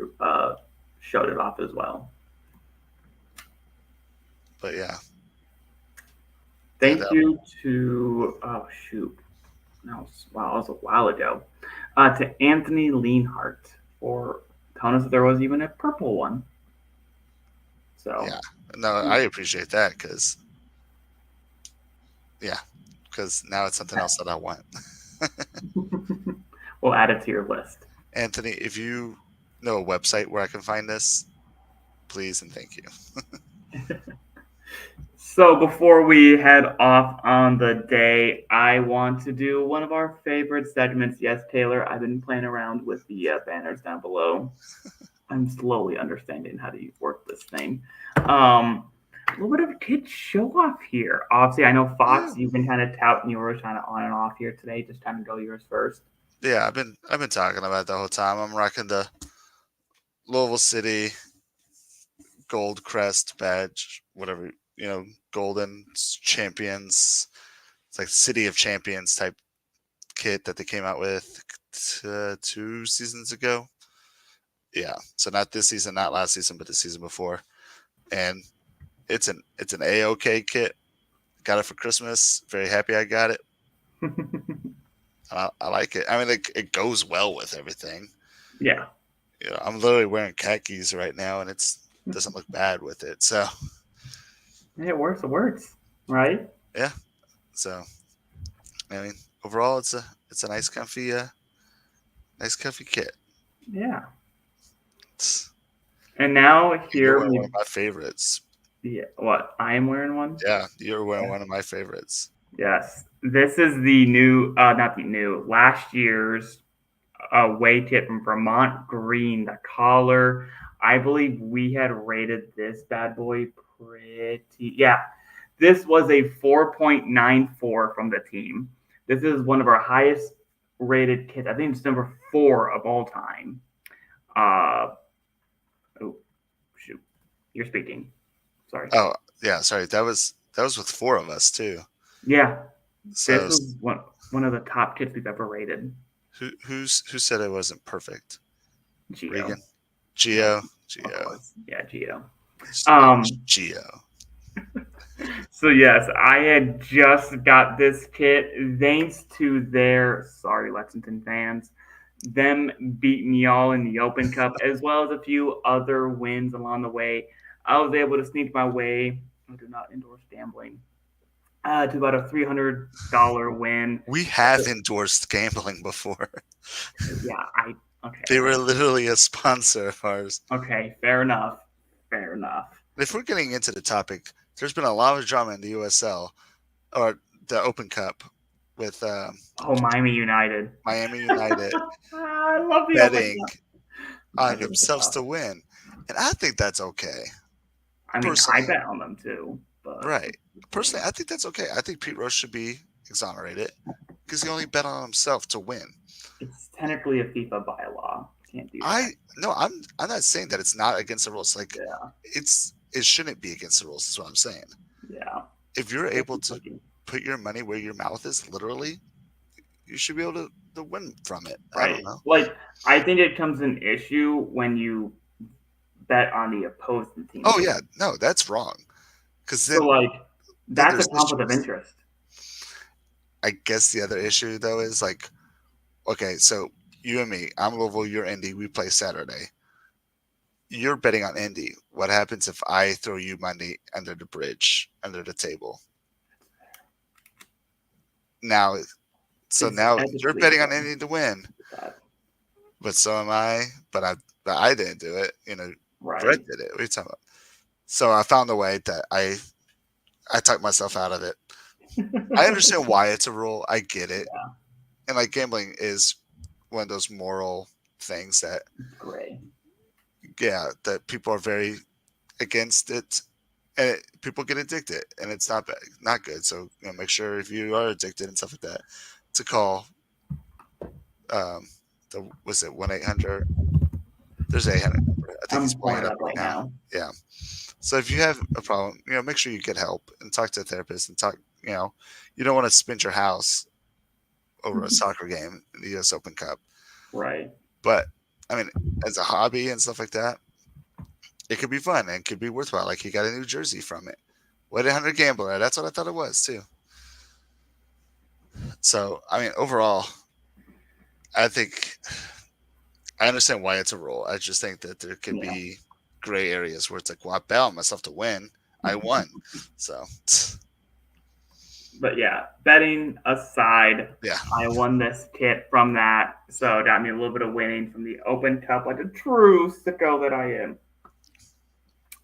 showed it off as well. But yeah. Thank you to that was a while ago. To Anthony Leanhart for telling us that there was even a purple one. So yeah, no, I appreciate that because now it's something else that I want. We'll add it to your list. Anthony, if you know a website where I can find this, please and thank you. So before we head off on the day, I want to do one of our favorite segments. Yes, Taylor, I've been playing around with the banners down below. I'm slowly understanding how to work this thing. A little bit of a kid show off here. Obviously, I know Fox, you've been kind of touting yours kind of on and off here today. Just kind of go yours first. Yeah, I've been talking about it the whole time. I'm rocking the Louisville City gold crest badge, whatever, golden champions. It's like City of Champions type kit that they came out with 2 seasons ago. Yeah, so not this season, not last season, but the season before. And it's an A-OK kit. Got it for Christmas. Very happy I got it. I like it. I mean, it goes well with everything. Yeah. I'm literally wearing khakis right now, and it doesn't look bad with it. So It works. It works, right? yeah. So I mean, overall, it's a nice comfy kit. Yeah. It's, And now you're here wearing one we, of my favorites. yeah, what? I am wearing one. Yeah, you're wearing Yeah. one of my favorites. Yes. This is the new, not the new, last year's away kit from Vermont Green. The collar. I believe we had rated this bad boy pretty. Yeah. This was a 4.94 from the team. This is one of our highest rated kits. I think it's number 4 of all time. Uh, oh, shoot. You're speaking. Sorry. Oh yeah, sorry. That was with 4 of us too. Yeah. So This was one of the top kits we've ever rated. who said it wasn't perfect? Geo. Regan, Geo. Yeah, Geo. Geo. So yes, I had just got this kit thanks to their sorry Lexington fans, them beating y'all in the Open Cup as well as a few other wins along the way. I was able to sneak my way. I do not endorse gambling. To about a $300 win. We have endorsed gambling before. Yeah, okay. They were literally a sponsor of ours. Okay, fair enough. Fair enough. If we're getting into the topic, there's been a lot of drama in the USL or the Open Cup with Miami United. Miami United I love the betting Open on themselves to win, and I think that's okay. I mean, I bet on them too. But right. Personally, I think that's okay. I think Pete Rose should be exonerated because he only bet on himself to win. It's technically a FIFA bylaw. Can't do that. No, I'm not saying that it's not against the rules. Like it shouldn't be against the rules. Is what I'm saying. Yeah. If you're able to put your money where your mouth is, literally, you should be able to win from it. Right. I don't know. Like, I think it comes an issue when you bet on the opposing team. Oh yeah, no, that's wrong. Because then, so like, that's a conflict of interest. I guess the other issue though is like, okay, so you and me, I'm Louisville, you're Indy, we play Saturday. You're betting on Indy. What happens if I throw you money under the bridge, under the table? Now, now you're betting on Indy to win, but so am I. But I didn't do it. Right. Brett did it. What are you talking about? So I found a way that I talked myself out of it. I understand why it's a rule. I get it. Yeah. And like gambling is one of those moral things that gray. Yeah, that people are very against it, and people get addicted, and it's not good. So make sure if you are addicted and stuff like that, to call. Was it 1-800? There's 800. I think he's pulling it up right now. Yeah. So if you have a problem, make sure you get help and talk to a therapist and talk. You don't want to spend your house over a soccer game in the U.S. Open Cup. Right. But I mean, as a hobby and stuff like that, it could be fun and it could be worthwhile. Like he got a new jersey from it. 1-800 Gambler. That's what I thought it was too. So I mean, overall, I think I understand why it's a rule. I just think that there could be gray areas where it's like, well, I bet on myself to win. I won. So. But yeah, betting aside, I won this kit from that. So it got me a little bit of winning from the Open Cup, like a true sicko that I am.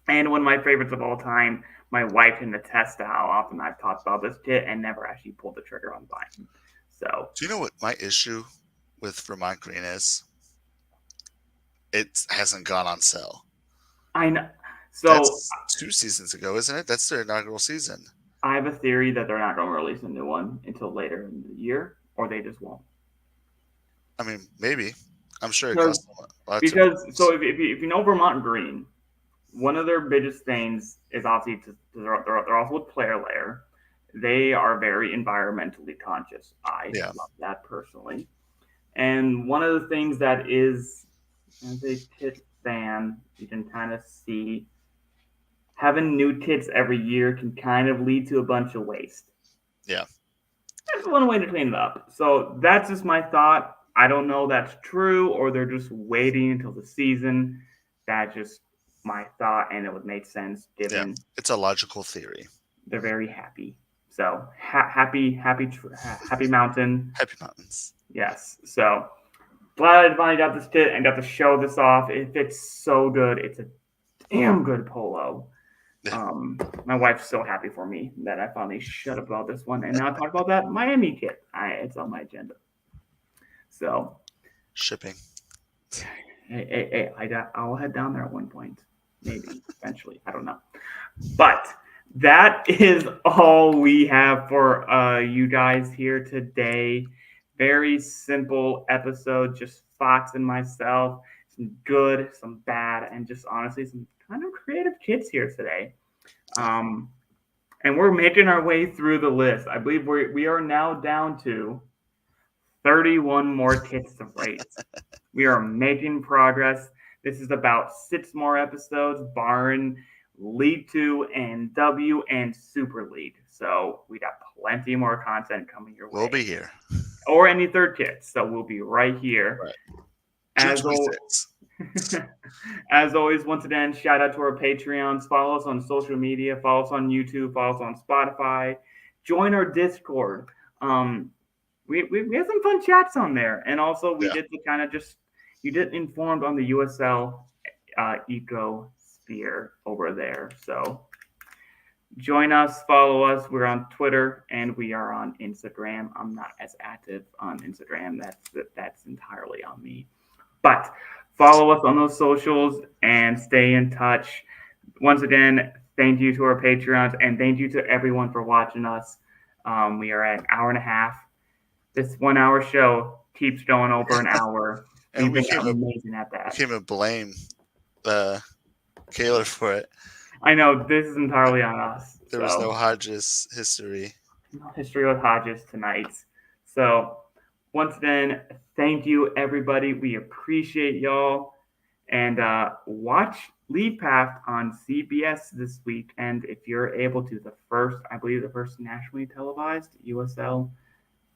And one of my favorites of all time, my wife can attest to how often I've talked about this kit and never actually pulled the trigger on buying. So, do you know what my issue with Vermont Green is? It hasn't gone on sale. I know. So that's 2 seasons ago, isn't it? That's their inaugural season. I have a theory that they're not going to release a new one until later in the year, or they just won't. I mean, maybe. I'm sure it costs a lot. Because if you know Vermont Green, one of their biggest things is obviously they're also with Player Layer. They are very environmentally conscious. I love that personally. And one of the things that is, as a kit fan, you can kind of see having new kits every year can kind of lead to a bunch of waste. Yeah. That's one way to clean it up. So that's just my thought. I don't know that's true or they're just waiting until the season. That's just my thought, and it would make sense given it's a logical theory. they're very happy. So happy mountain. Happy mountains. Yes. So glad I finally got this kit and got to show this off. It fits so good. It's a damn good polo. My wife's so happy for me that I finally shut up about this one and now talk about that Miami kit. It's on my agenda. So shipping. Hey, I'll head down there at one point, maybe eventually. I don't know, but that is all we have for you guys here today. Very simple episode, just Fox and myself. Some good, some bad, and just honestly some kind of creative kits here today. And we're making our way through the list. I believe we are now down to 31 more kits to rate. We are making progress. This is about 6 more episodes, barring League 2 and W and Super League. So we got plenty more content coming your way. We'll be here. Or any third kits. So we'll be right here. Right. As always, once again, shout out to our Patreons. Follow us on social media. Follow us on YouTube. Follow us on Spotify. Join our Discord. We had some fun chats on there. And also, we did the kind of you get informed on the USL ecosphere over there. So join us, follow us. We're on Twitter and we are on Instagram. I'm not as active on Instagram. That's entirely on me. But follow us on those socials and stay in touch. Once again, thank you to our Patreons and thank you to everyone for watching us. We are at an hour and a half. This 1 hour show keeps going over an hour. And we can't amazing at that. We can't even blame Kaylor for it. I know this is entirely on us. There was no Hodges history. No history with Hodges tonight. So once again, thank you everybody. We appreciate y'all. And watch Lead Path on CBS this week. And if you're able to, the first nationally televised USL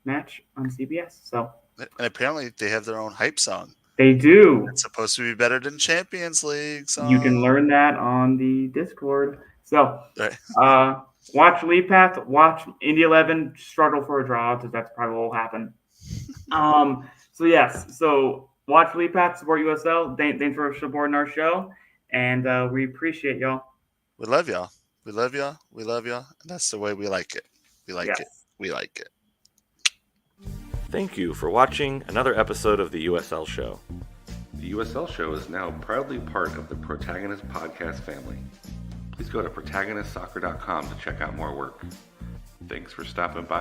match on CBS. So and apparently they have their own hype song. They do. It's supposed to be better than Champions League song. You can learn that on the Discord. So watch Lead Path, watch Indy 11 struggle for a draw, because that's probably what will happen. So watch Lead Path, support USL. Thanks for supporting our show. And we appreciate y'all. We love y'all. We love y'all. We love y'all. And that's the way we like it. We like it. We like it. Thank you for watching another episode of the USL Show. The USL Show is now proudly part of the Protagonist Podcast family. Please go to protagonistsoccer.com to check out more work. Thanks for stopping by,